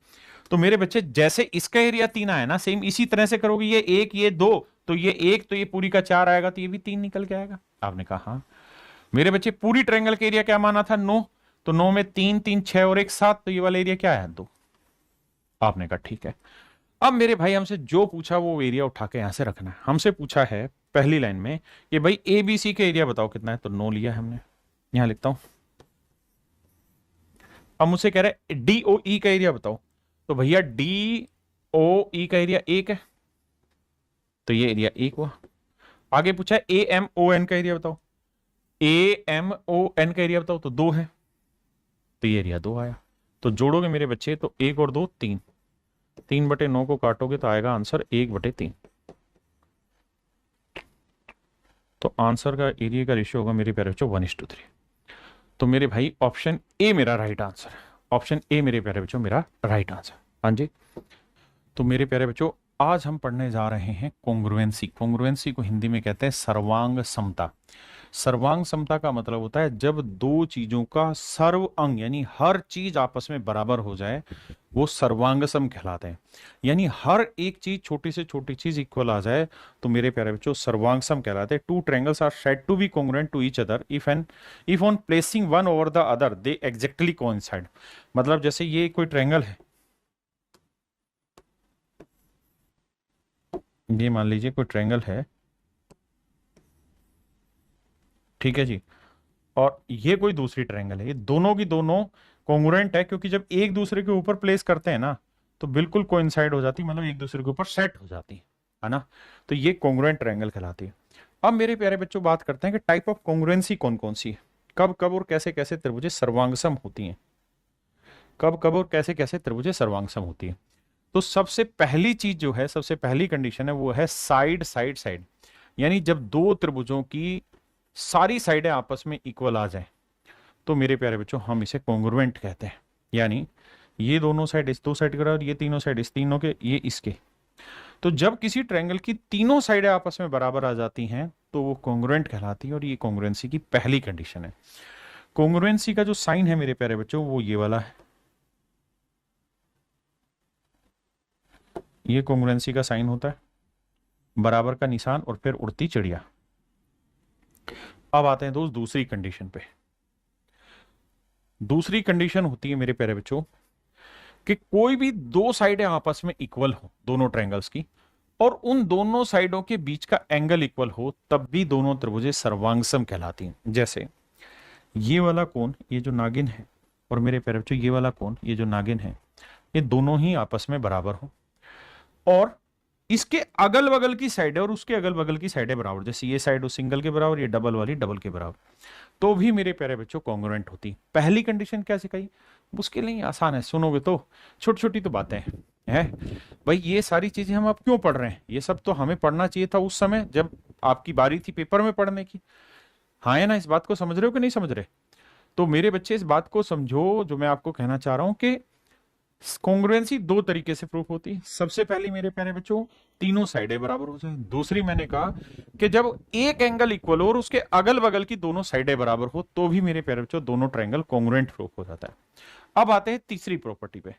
तो मेरे बच्चे जैसे इसका एरिया 3 आया ना, सेम इसी तरह से करोगे, ये 1 ये 2, तो ये 1, तो ये पूरी का 4 आएगा, तो ये भी 3 निकल के आएगा। आपने कहा हाँ। मेरे बच्चे पूरी ट्रायंगल का एरिया क्या माना था, 9, तो 9 में 3 3 6 और 1 7, तो ये वाला एरिया क्या है, 2। आपने कहा ठीक है। अब मेरे भाई हमसे जो पूछा वो एरिया उठा के यहां से रखना है। हमसे पूछा है पहली लाइन में कि भाई ए बी सी के एरिया बताओ कितना है, तो 9 लिया है हमने, यहां लिखता हूं। अब मुझसे कह रहा है डी ओ ई का एरिया बताओ, तो भैया डी ओ ई का एरिया 1 है, तो ये एरिया 1 हुआ। आगे पूछा है ए एम ओ एन का एरिया बताओ, ए एम ओ एन का एरिया बताओ, तो 2 है, तो ये एरिया 2 आया। तो जोड़ोगे मेरे बच्चे, तो 1 और 2 3, 3/9 को काटोगे तो आएगा आंसर 1/3। तो आंसर का एरिया का रेशियो होगा मेरे प्यारे बच्चों 1:3। तो मेरे भाई ऑप्शन ए मेरा राइट आंसर है, ऑप्शन ए मेरे प्यारे बच्चों मेरा राइट आंसर। हाँ जी। तो मेरे प्यारे बच्चों आज हम पढ़ने जा रहे हैं कॉन्ग्रुएंसी। कॉन्ग्रुएंसी को हिंदी में कहते हैं सर्वांग समता। सर्वांग समता का मतलब होता है जब दो चीजों का सर्व अंग यानी हर चीज आपस में बराबर हो जाए, वो सर्वांग सम कहलाते हैं। यानी हर एक चीज, छोटी से छोटी चीज इक्वल आ जाए, तो मेरे प्यारे बच्चों सर्वांग सम कहलाते हैं। Two triangles are said to be congruent to each other if on placing one over the other they exactly coincide. मतलब जैसे ये कोई ट्रायंगल है, ये मान लीजिए कोई ट्रायंगल है, ठीक है जी, और ये कोई दूसरी ट्रायंगल है, ये दोनों की दोनों कॉन्ग्रुएंट है, क्योंकि जब एक दूसरे के ऊपर प्लेस करते हैं ना तो बिल्कुल कोइंसाइड हो जाती, मतलब एक दूसरे के ऊपर सेट हो जाती है ना, तो ये कॉन्ग्रुएंट ट्रायंगल कहलाती है। अब मेरे प्यारे बच्चों बात करते हैं कि टाइप ऑफ कॉन्ग्रुएंसी कौन कौन सी है, कब कब और कैसे कैसे त्रिभुजें सर्वांगसम होती हैं, कब कब और कैसे कैसे त्रिभुजें सर्वांगसम होती है। तो सबसे पहली चीज जो है, सबसे पहली कंडीशन है वो है साइड साइड साइड, यानी जब दो त्रिभुजों की सारी साइडें आपस में इक्वल आ जाए तो मेरे प्यारे बच्चों हम इसे कॉन्ग्रुएंट कहते हैं। यानी ये दोनों साइड इस दो साइड के बराबर, ये तीनों साइड इस तीनों के, ये इसके। तो जब किसी ट्रायंगल की तीनों साइडें आपस में बराबर आ जाती हैं तो वो कॉन्ग्रुएंट कहलाती है, और ये कॉन्ग्रुएंसी की पहली कंडीशन है। कॉन्ग्रुएंसी का जो साइन है मेरे प्यारे बच्चों वो ये वाला है, ये कॉन्ग्रुएंसी का साइन होता है, बराबर का निशान और फिर उड़ती चिड़िया। अब आते हैं दोस्त दूसरी कंडीशन पे। दूसरी कंडीशन होती है मेरे प्यारे बच्चों कि कोई भी दो साइडें आपस में इक्वल हो, दोनों ट्रायंगल्स की, और उन दोनों साइडों के बीच का एंगल इक्वल हो, तब भी दोनों त्रिभुजें सर्वांगसम कहलाती हैं। जैसे ये वाला कोण, ये जो नागिन है, और मेरे प्यारे बच्चों ये वाला कोण, ये जो नागिन है, ये दोनों ही आपस में बराबर हो, और इसके अगल बगल की साइड और उसके अगल बगल की साइडें बराबर, जैसे ये साइड उस सिंगल के बराबर, ये डबल वाली डबल के बराबर, तो भी मेरे प्यारे बच्चों कॉन्ग्रुएंट होती। पहली कंडीशन क्या सिखाई, मुश्किल नहीं, आसान है, सुनोगे तो, छोटी छोटी तो बातें हैं भाई। ये सारी चीजें हम अब क्यों पढ़ रहे हैं, ये सब तो हमें पढ़ना चाहिए था उस समय जब आपकी बारी थी पेपर में पढ़ने की। हाँ है ना, इस बात को समझ रहे हो कि नहीं समझ रहे। तो मेरे बच्चे इस बात को समझो जो मैं आपको कहना चाह रहा हूं कि कॉन्ग्रुएंसी दो तरीके से प्रूफ होती है। सबसे पहली मेरे प्यारे बच्चों, तीनों साइडें बराबर हो जाए। दूसरी मैंने कहा कि जब एक एंगल इक्वल हो और उसके अगल बगल की दोनों साइडें बराबर हो, तो भी मेरे प्यारे बच्चों दोनों ट्रायंगल कॉन्ग्रुएंट प्रूफ हो जाता है। अब आते हैं तीसरी प्रॉपर्टी पे।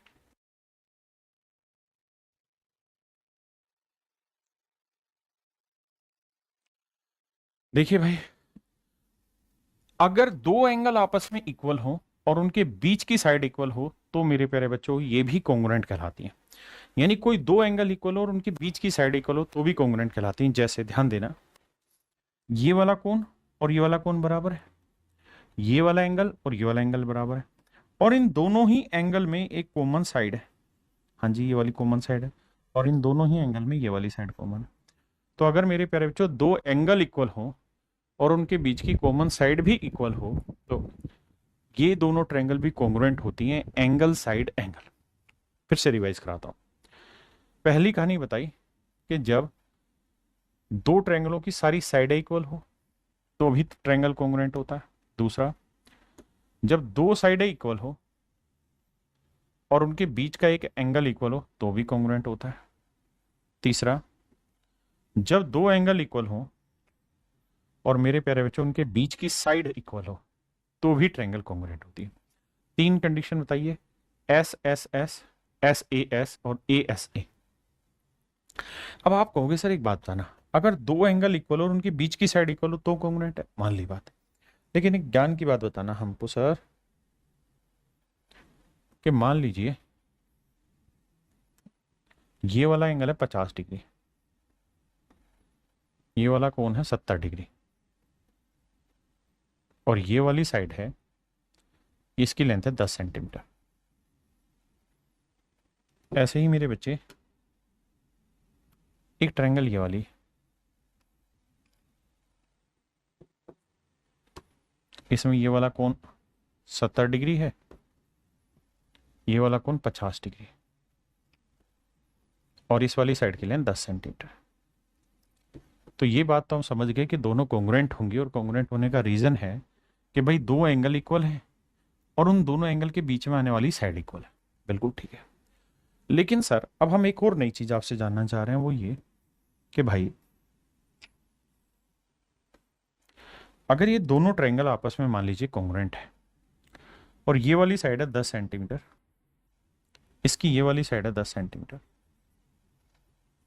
देखिए भाई, अगर दो एंगल आपस में इक्वल हो और उनके बीच की साइड इक्वल हो, तो मेरे प्यारे बच्चों ये भी कॉन्ग्रुएंट कहलाती हैं। यानी कोई दो एंगल इक्वल हो और उनके बीच की साइड इक्वल हो तो भी कॉन्ग्रुएंट कहलाती हैं। जैसे ध्यान देना, ये वाला कोण और ये वाला कोण बराबर है, ये वाला एंगल और ये वाला एंगल बराबर है, और इन दोनों ही एंगल में एक कॉमन साइड है। हाँ जी, ये वाली कॉमन साइड है, और इन दोनों ही एंगल में ये वाली साइड कॉमन है। तो अगर मेरे प्यारे बच्चों दो एंगल इक्वल हो और उनके बीच की कॉमन साइड भी इक्वल हो तो ये दोनों ट्रायंगल भी कॉन्ग्रुएंट होती हैं एंगल साइड एंगल। फिर से रिवाइज कराता हूं। पहली कहानी बताई कि जब दो ट्रायंगलों की सारी साइडें इक्वल हो तो भी ट्रायंगल कॉन्ग्रुएंट होता है। दूसरा, जब दो साइडें इक्वल हो और उनके बीच का एक एंगल इक्वल हो तो भी कॉन्ग्रुएंट होता है। तीसरा, जब दो एंगल इक्वल हो और मेरे प्यारे बच्चों उनके बीच की साइड इक्वल हो तो भी ट्रायंगल कॉन्ग्रुएंट होती है। तीन कंडीशन बताइए, S S S, S A S और ए एस ए। अब आप कहोगे सर एक बात बताना, अगर दो एंगल इक्वल हो और उनके बीच की साइड इक्वल हो तो कॉन्ग्रुएंट है, मान ली बात। लेकिन एक ज्ञान की बात बताना हमको सर, कि मान लीजिए ये वाला एंगल है 50 डिग्री, ये वाला कोण है 70 डिग्री, और ये वाली साइड है, इसकी लेंथ है 10 सेंटीमीटर। ऐसे ही मेरे बच्चे एक ट्रायंगल ये वाली, इसमें ये वाला कोण 70 डिग्री है, ये वाला कोण 50 डिग्री, और इस वाली साइड की लेंथ 10 सेंटीमीटर। तो ये बात तो हम समझ गए कि दोनों कॉन्ग्रुएंट होंगी, और कॉन्ग्रुएंट होने का रीजन है कि भाई दो एंगल इक्वल हैं और उन दोनों एंगल के बीच में आने वाली साइड इक्वल है। बिल्कुल ठीक है। लेकिन सर अब हम एक और नई चीज आपसे जानना चाह रहे हैं, वो ये कि भाई अगर ये दोनों ट्रायंगल आपस में मान लीजिए कॉन्ग्रुएंट है, और ये वाली साइड है 10 सेंटीमीटर, इसकी ये वाली साइड है 10 सेंटीमीटर,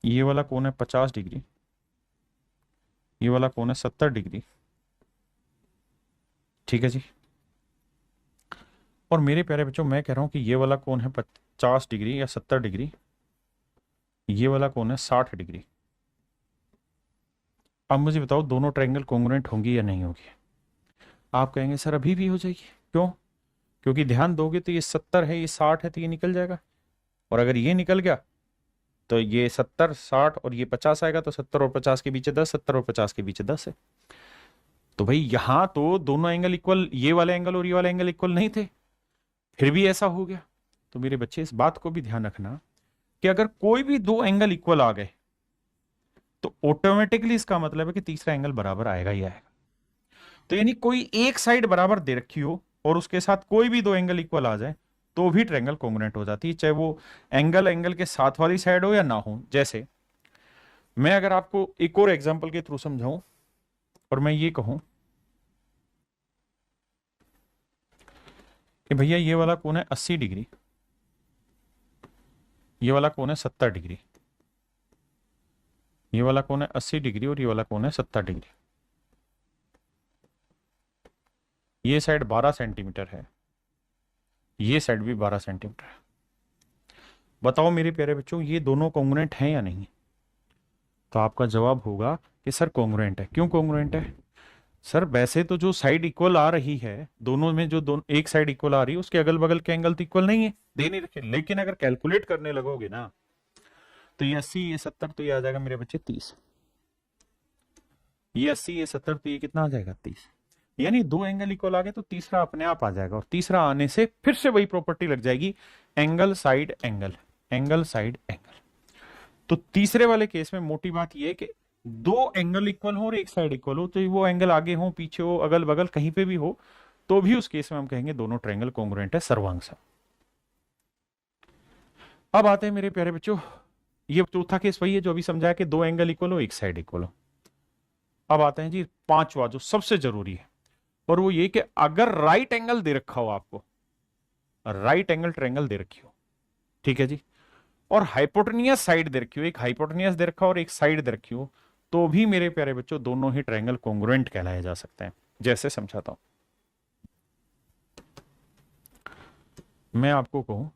ये वाला कोण है 50 डिग्री, ये वाला कोण है 70 डिग्री, ठीक है जी। और मेरे प्यारे बच्चों मैं कह रहा हूं कि ये वाला कोण है 50 डिग्री या 70 डिग्री, ये वाला कोण है 60 डिग्री। अब मुझे बताओ दोनों ट्रायंगल कॉन्ग्रुएंट होंगी या नहीं होगी? आप कहेंगे सर अभी भी हो जाएगी। क्यों? क्योंकि ध्यान दोगे तो ये 70 है, ये 60 है, तो ये निकल जाएगा, और अगर ये निकल गया तो ये 70 60 और ये 50 आएगा, तो 70 और 50 के बीच 10, 70 और 50 के बीच 10 है। तो भाई यहां तो दोनों एंगल इक्वल, ये वाले एंगल और ये वाले एंगल इक्वल नहीं थे, फिर भी ऐसा हो गया। तो मेरे बच्चे इस बात को भी ध्यान रखना कि अगर कोई भी दो एंगल इक्वल आ गए तो ऑटोमेटिकली इसका मतलब है कि तीसरा एंगल बराबर आएगा ही आएगा। तो यानी कोई एक साइड बराबर दे रखी हो और उसके साथ कोई भी दो एंगल इक्वल आ जाए तो भी ट्रायंगल कॉन्ग्रुएंट हो जाती है, चाहे वो एंगल एंगल के साथ वाली साइड हो या ना हो। जैसे मैं अगर आपको एक और एग्जांपल के थ्रू समझाऊं और मैं ये कहूं कि भैया ये वाला कोण है 80 डिग्री, ये वाला कोण है 70 डिग्री, ये वाला कोण है 80 डिग्री और ये वाला कोण है 70 डिग्री, ये साइड 12 सेंटीमीटर है, ये साइड भी 12 सेंटीमीटर है। बताओ मेरे प्यारे बच्चों ये दोनों कॉन्ग्रुएंट हैं या नहीं? तो आपका जवाब होगा कि सर कॉन्ग्रुएंट है। क्यों कॉन्ग्रुएंट है? सर वैसे तो जो साइड इक्वल आ रही है दोनों में, जो दोनों एक साइड इक्वल आ रही है उसके अगल बगल के एंगल तो इक्वल नहीं है, दे नहीं रखे। लेकिन अगर कैलकुलेट करने लगोगे ना तो ये 80 ये 70, तो ये आ जाएगा मेरे बच्चे 30। ये 80 ये 70, तो ये कितना आ जाएगा 30। यानी दो एंगल इक्वल आ गए तो तीसरा अपने आप आ जाएगा, और तीसरा आने से फिर से वही प्रॉपर्टी लग जाएगी, angle side angle, angle side angle. तो तीसरे वाले केस में मोटी बात यह है कि दो एंगल इक्वल हो और एक साइड इक्वल हो, तो वो एंगल आगे हो पीछे हो अगल बगल कहीं पे भी हो, तो भी उस केस में हम कहेंगे दोनों ट्रायंगल कॉन्ग्रुएंट है, सर्वांगसा। अब आते हैं मेरे प्यारे बच्चों, ये चौथा केस वही है जो अभी समझाया कि दो एंगल इक्वल हो एक साइड इक्वल हो। अब आते हैं जी पांचवा जो सबसे जरूरी है, और वो ये कि अगर राइट एंगल दे रखा हो आपको, राइट एंगल ट्रायंगल दे रखी हो, ठीक है जी, और हाइपोटेनियस साइड दे रखी हो, एक हाइपोटेनियस दे रखा हो और एक साइड दे रखी हो, तो भी मेरे प्यारे बच्चों दोनों ही ट्रायंगल कॉन्ग्रुएंट कहलाए जा सकते हैं। जैसे समझाता हूं, मैं आपको कहूं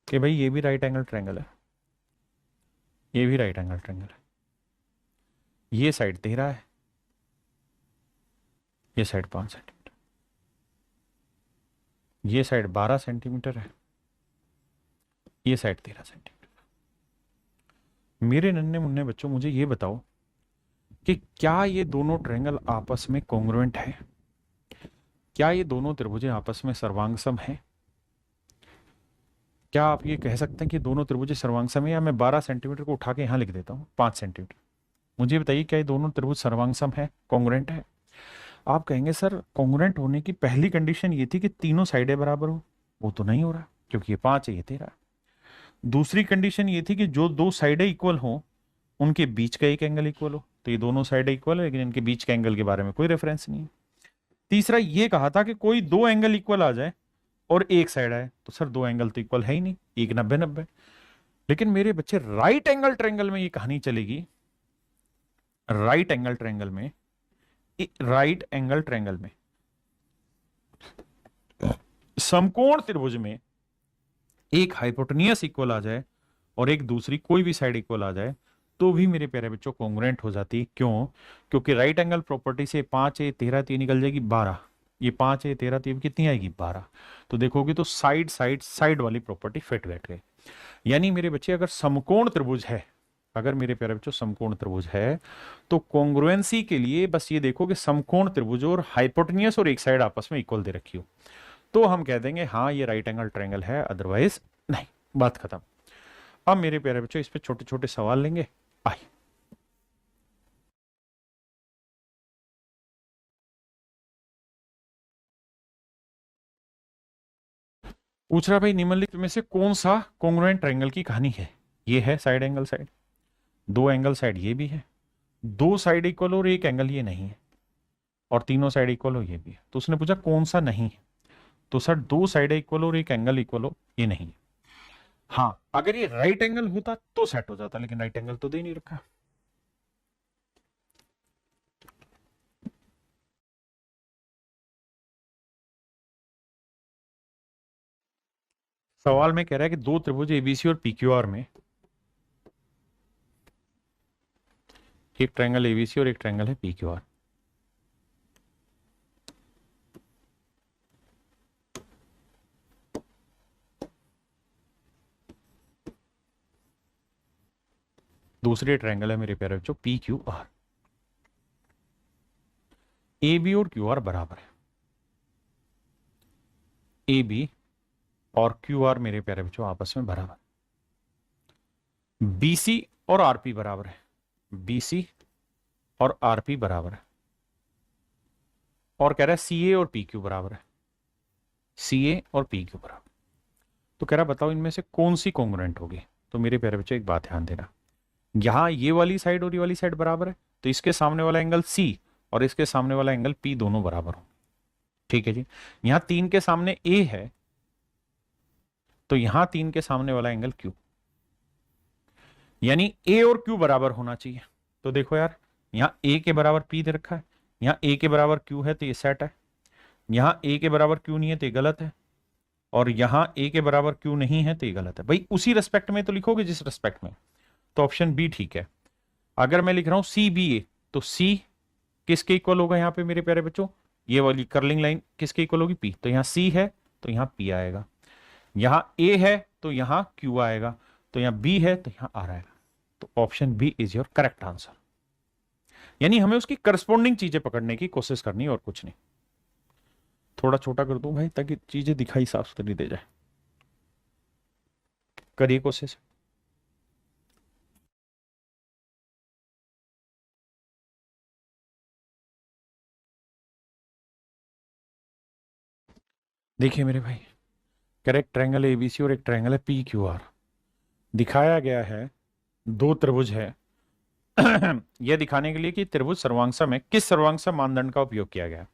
कि भाई ये भी राइट एंगल ट्रायंगल है, ये भी राइट एंगल ट्रायंगल है, ये साइड 13 है, ये साइड 5 सेंटीमीटर, ये साइड 12 सेंटीमीटर है, ये साइड 13 सेंटीमीटर। मेरे नन्हे मुन्ने बच्चों मुझे ये बताओ कि क्या ये दोनों ट्रायंगल आपस में कॉन्ग्रुएंट है? क्या ये दोनों त्रिभुजें आपस में सर्वांगसम है? क्या आप ये कह सकते हैं कि दोनों त्रिभुजें सर्वांगसम है? या मैं 12 सेंटीमीटर को उठा के यहां लिख देता हूं 5 सेंटीमीटर। मुझे बताइए क्या ये दोनों त्रिभुज सर्वांगसम है, कॉन्ग्रुएंट है? आप कहेंगे सर कॉन्ग्रुएंट होने की पहली कंडीशन ये थी कि तीनों साइडें बराबर हो। वो तो नहीं हो रहा क्योंकि ये 5 है, ये 13 है। दूसरी कंडीशन ये थी कि जो दो साइडें इक्वल हो उनके बीच का एक एंगल इक्वल हो। तो ये दोनों साइडें इक्वल है लेकिन इनके बीच के एंगल के बारे में कोई रेफरेंस नहीं है। तीसरा ये कहा था कि कोई दो एंगल इक्वल आ जाए और एक साइड आए, तो सर दो एंगल तो इक्वल है ही नहीं, एक 90-90। लेकिन मेरे बच्चे राइट एंगल ट्रायंगल में ये कहानी चलेगी। राइट एंगल ट्रायंगल में, राइट एंगल ट्रायंगल में समकोण त्रिभुज में एक हाइपोटेनियस इक्वल आ जाए और एक दूसरी कोई भी साइड इक्वल आ जाए तो भी मेरे प्यारे बच्चों कॉन्ग्रुएंट हो जाती है। क्यों? क्योंकि राइट एंगल प्रॉपर्टी से 5 है 13 3 निकल जाएगी 12। ये 5 है 13 3 कितनी आएगी 12। तो देखोगे तो साइड साइड साइड वाली प्रॉपर्टी फिट बैठ गई। यानी मेरे बच्चे अगर समकोण त्रिभुज है, अगर मेरे प्यारे बच्चों समकोण त्रिभुज है तो कॉन्ग्रुएंसी के लिए बस ये देखो कि समकोण त्रिभुज और हाइपोटेनियस और एक साइड आपस में इक्वल दे रखी हो तो हम कह देंगे हाँ ये राइट एंगल ट्रायंगल है, अदरवाइज नहीं। बात खत्म। अब मेरे प्यारे बच्चों इस पे छोटे छोटे सवाल लेंगे। आइए, पूछ रहा भाई निम्नलिखित में से कौन सा कॉन्ग्रुएंट ट्रायंगल की कहानी है? ये है साइड एंगल साइड, दो एंगल साइड ये भी है, दो साइड इक्वल और एक एंगल ये नहीं है, और तीनों साइड इक्वल हो ये भी है। तो उसने पूछा कौन सा नहीं है? तो सर दो साइड इक्वल और एक एंगल इक्वल हो ये नहीं है। हाँ अगर ये राइट एंगल होता तो सेट हो जाता, लेकिन राइट एंगल तो दे नहीं रखा। सवाल में कह रहा है कि दो त्रिभुज एबीसी और पीक्यूआर में, एक ट्रायंगल एबीसी और एक ट्रायंगल है पीक्यूआर, दूसरे ट्रायंगल है मेरे प्यारे बच्चों P Q R. A B और क्यू आर बराबर है, ए बी और क्यू आर मेरे प्यारे बच्चों आपस में बराबर। बीसी और आरपी बराबर है, बीसी और आरपी बराबर है। और कह रहा है सी ए और पी क्यू बराबर है, सी ए और पी क्यू बराबर। तो कह रहा बताओ इनमें से कौन सी कॉन्ग्रुएंट होगी? तो मेरे प्यारे बच्चों एक बात ध्यान देना, यहां ये वाली साइड और ये वाली साइड बराबर है तो इसके सामने वाला एंगल सी और इसके सामने वाला एंगल पी दोनों बराबर हो। ठीक है जी। यहां 3 के सामने ए है तो यहां 3 के सामने वाला एंगल क्यू, यानी ए और क्यू बराबर होना चाहिए। तो देखो यार यहां ए के बराबर पी दे रखा है, यहां ए के बराबर क्यू है तो ये सेट है, यहां ए के बराबर क्यू नहीं है तो ये गलत है, और यहां ए के बराबर क्यू नहीं है तो ये गलत है। भाई उसी रेस्पेक्ट में तो लिखोगे जिस रेस्पेक्ट में, तो ऑप्शन बी ठीक है। अगर मैं लिख रहा हूं सी बी ए तो सी किसके इक्वल होगा यहां पे मेरे प्यारे बच्चों? ये वाली कर्लिंग लाइन किसके इक्वल होगी? पी। तो यहां सी है तो यहां पी आएगा, यहां ए है तो यहां क्यू आएगा, तो यहां बी है तो यहां आर आएगा। तो option B is your correct answer. यानी हमें उसकी करस्पॉन्डिंग चीजें पकड़ने की कोशिश करनी और कुछ नहीं। थोड़ा छोटा कर दूं भाई ताकि चीजें दिखाई साफ सुथरी दे जाए, करिए कोशिश। देखिए मेरे भाई, करेक्ट ट्रायंगल एबीसी और एक ट्रायंगल है पी क्यू आर, दिखाया गया है दो त्रिभुज है। यह दिखाने के लिए कि त्रिभुज सर्वांगसम है, किस सर्वांगसम मानदंड का उपयोग किया गया?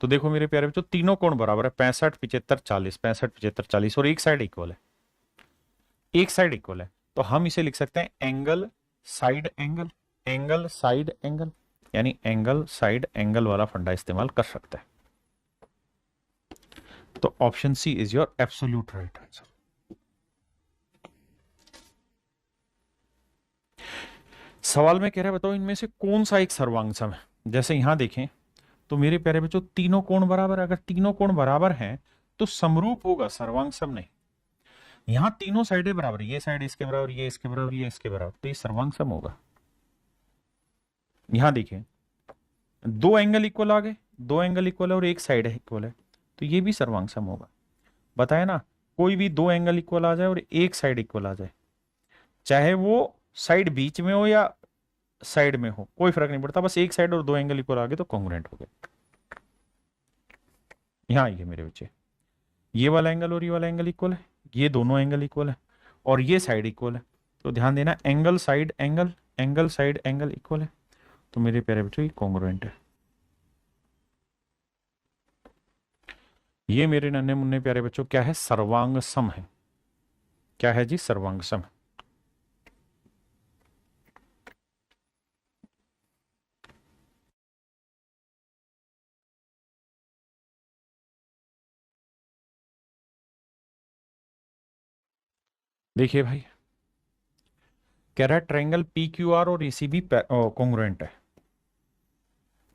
तो देखो मेरे प्यारे बच्चों तीनों कोण बराबर है, 65 75 40, 65 75 40, और एक साइड इक्वल है, एक साइड इक्वल है। तो हम इसे लिख सकते हैं angle side angle, angle side angle, यानी एंगल साइड एंगल वाला फंडा इस्तेमाल कर सकते हैं। तो option C is your absolute right answer. सवाल में कह रहा है बताओ इनमें से कौन सा एक सर्वांगसम है? जैसे यहां देखें तो मेरे प्यारे बच्चों तीनों कोण बराबर है, अगर तीनों कोण बराबर हैं तो समरूप होगा, सर्वांगसम नहीं। यहां तीनों साइडें बराबर, ये साइड इसके बराबर, ये इसके बराबर, ये इसके बराबर, तो ये सर्वांग सम होगा। यहां देखिए दो एंगल इक्वल आ गए, दो एंगल इक्वल है और एक साइड है इक्वल है, तो ये भी सर्वांग सम होगा। बताया ना, कोई भी दो एंगल इक्वल आ जाए और एक साइड इक्वल आ जाए, चाहे वो साइड बीच में हो या साइड में हो, कोई फर्क नहीं पड़ता, बस एक साइड और दो एंगल इक्वल आ गए तो कॉन्ग्रुएंट हो गए। यहां आइए मेरे बच्चे, ये वाला एंगल और ये वाला एंगल इक्वल है, ये दोनों एंगल इक्वल है और ये साइड इक्वल है, तो ध्यान देना angle side angle, angle side angle equal है, तो मेरे प्यारे बच्चों ये कॉन्ग्रुएंट है। ये मेरे नन्हे मुन्ने प्यारे बच्चों क्या है, सर्वांग सम है। क्या है जी, सर्वांग सम। देखिए भाई, कह रहा है ट्रायंगल पी क्यू आर और एसीबी कॉन्ग्रुएंट है,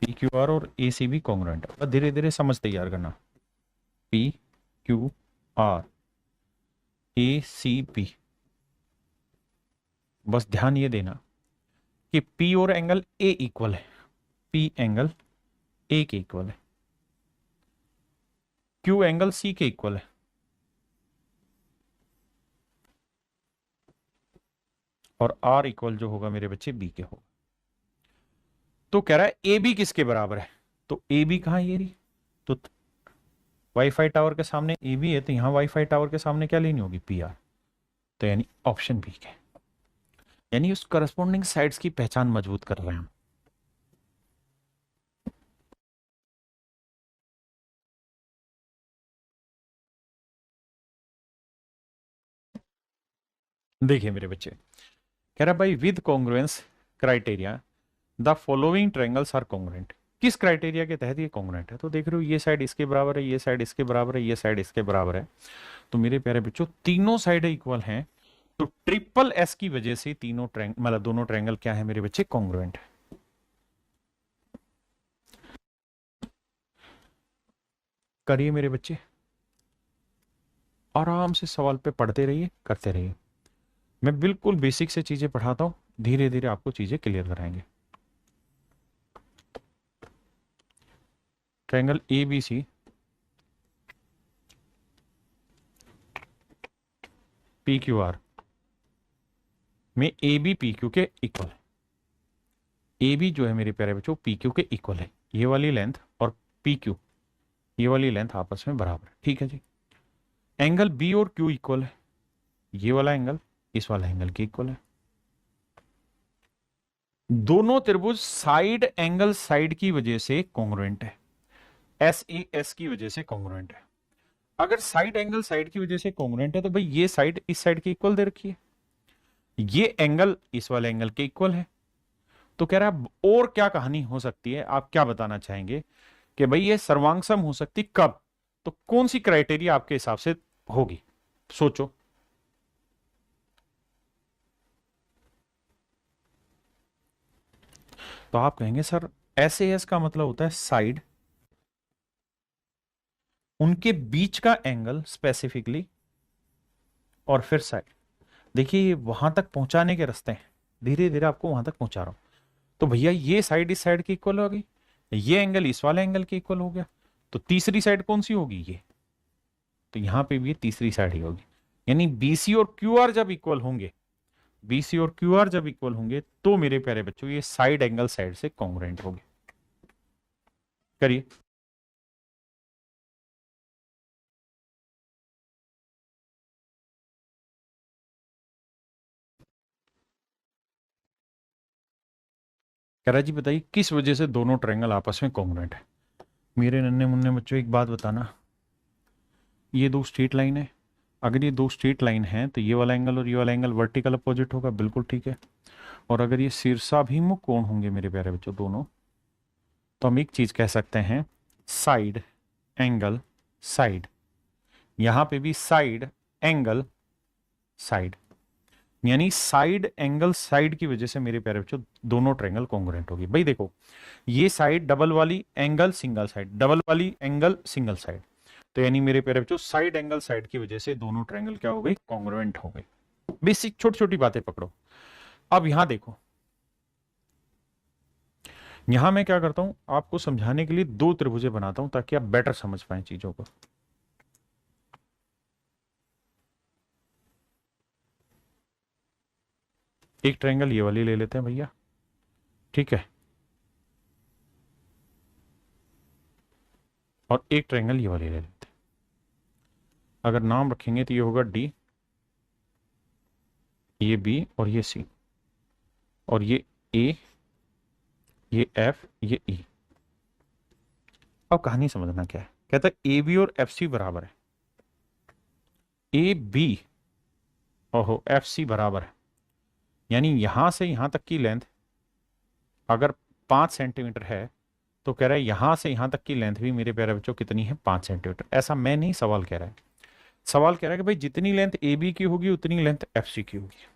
पी क्यू आर और एसीबी कॉन्ग्रुएंट है। धीरे धीरे समझ तैयार करना, पी क्यू आर ए सी पी, बस ध्यान ये देना कि पी और एंगल ए इक्वल है, पी एंगल ए के इक्वल है, क्यू एंगल सी के इक्वल है, और आर इक्वल जो होगा मेरे बच्चे बी के होगा। तो कह रहा है ए बी किसके बराबर है, तो ए बी कहां, ये रही, तो वाईफाई टावर के सामने ए बी है, तो यहां वाईफाई टावर के सामने क्या लेनी होगी, पी आर, तो यानी ऑप्शन बी के, यानी उस करस्पॉन्डिंग साइड्स की पहचान मजबूत कर रहे हैं हम। देखिए मेरे बच्चे, कह रहा भाई with congruence criteria the following triangles are congruent, किस क्राइटेरिया के तहत ये कॉन्ग्रुएंट है, तो देख रहे हो ये साइड इसके बराबर है, ये साइड इसके बराबर है, ये साइड इसके बराबर है, तो मेरे प्यारे बच्चों तीनों साइड इक्वल हैं, तो ट्रिपल एस की वजह से तीनों ट्रायंगल, मतलब दोनों ट्रायंगल क्या है मेरे बच्चे, कॉन्ग्रुएंट है। करिए मेरे बच्चे, आराम से सवाल पे पढ़ते रहिए, करते रहिए, मैं बिल्कुल बेसिक से चीजें पढ़ाता हूं, धीरे धीरे आपको चीजें क्लियर कराएंगे। Triangle A B C P Q R में ए बी पी क्यू के इक्वल है, ए बी जो है मेरे प्यारे बच्चों पी क्यू के इक्वल है, ये वाली लेंथ और पी क्यू ये वाली लेंथ आपस में बराबर है, ठीक है जी। एंगल बी और क्यू इक्वल है, ये वाला एंगल इस वाला एंगल के इक्वल है, दोनों त्रिभुज साइड एंगल साइड की वजह से कॉन्ग्रुएंट है, एस ए एस की वजह से कॉन्ग्रुएंट है। अगर साइड एंगल साइड की वजह से कॉन्ग्रुएंट है तो भाई ये साइड इस साइड के इक्वल दे रखी है, ये एंगल इस वाले एंगल के इक्वल है, तो कह रहा है और क्या कहानी हो सकती है, आप क्या बताना चाहेंगे कि भाई ये सर्वांगसम हो सकती कब, तो कौन सी क्राइटेरिया आपके हिसाब से होगी, सोचो। तो आप कहेंगे सर एस ए एस का मतलब होता है साइड, उनके बीच का एंगल स्पेसिफिकली, और फिर साइड। देखिए ये वहां तक पहुंचाने के रास्ते हैं, धीरे धीरे आपको वहां तक पहुंचा रहा हूं। तो भैया ये साइड इस साइड की इक्वल हो गई, ये एंगल इस वाले एंगल के इक्वल हो गया, तो तीसरी साइड कौन सी होगी, ये, तो यहां पे भी तीसरी साइड ही होगी, यानी बीसी और क्यू आर जब इक्वल होंगे, बीसी और क्यू आर जब इक्वल होंगे तो मेरे प्यारे बच्चों ये साइड एंगल साइड से कॉन्ग्रुएंट होंगे। करिए, कह रहा जी बताइए किस वजह से दोनों ट्रायंगल आपस में कॉन्ग्रुएंट है। मेरे नन्हे मुन्ने बच्चों एक बात बताना, ये दो स्ट्रेट लाइन है, अगर ये दो स्ट्रेट लाइन है तो ये वाला एंगल और ये वाला एंगल वर्टिकल अपोजिट होगा, बिल्कुल ठीक है। और अगर ये शीर्षाभिमुख कोण होंगे मेरे प्यारे बच्चों दोनों, तो हम एक चीज कह सकते हैं साइड एंगल साइड, यहां पे भी साइड एंगल साइड, यानी साइड एंगल साइड की वजह से मेरे प्यारे बच्चों दोनों ट्रायंगल कॉन्ग्रुएंट होगी। भाई देखो ये साइड डबल वाली एंगल सिंगल साइड, डबल वाली एंगल सिंगल साइड, तो यानी मेरे प्यारे बच्चों साइड एंगल साइड की वजह से दोनों ट्रायंगल क्या हो गई, कॉन्ग्रुएंट हो गई। बेसिक छोटी छोटी बातें पकड़ो। अब यहां देखो, यहां मैं क्या करता हूं, आपको समझाने के लिए दो त्रिभुजें बनाता हूं ताकि आप बेटर समझ पाए चीजों को। एक ट्रायंगल ये वाली ले लेते हैं भैया, ठीक है, और एक ट्रायंगल ये वाली ले लेते हैं। अगर नाम रखेंगे तो ये होगा डी, ये बी और ये सी, और ये ए, ये एफ, ये ई। अब कहानी समझना क्या है, कहता है ए बी और एफ सी बराबर है, ए बी ओहो एफ सी बराबर है, यानी यहां से यहां तक की लेंथ अगर 5 सेंटीमीटर है तो कह रहा है यहां से यहां तक की लेंथ भी मेरे प्यारे बच्चों कितनी है, 5 सेंटीमीटर। ऐसा मैं नहीं सवाल कह रहा है, सवाल कह रहा है कि भाई जितनी लेंथ ए बी की होगी उतनी लेंथ एफ सी की होगी।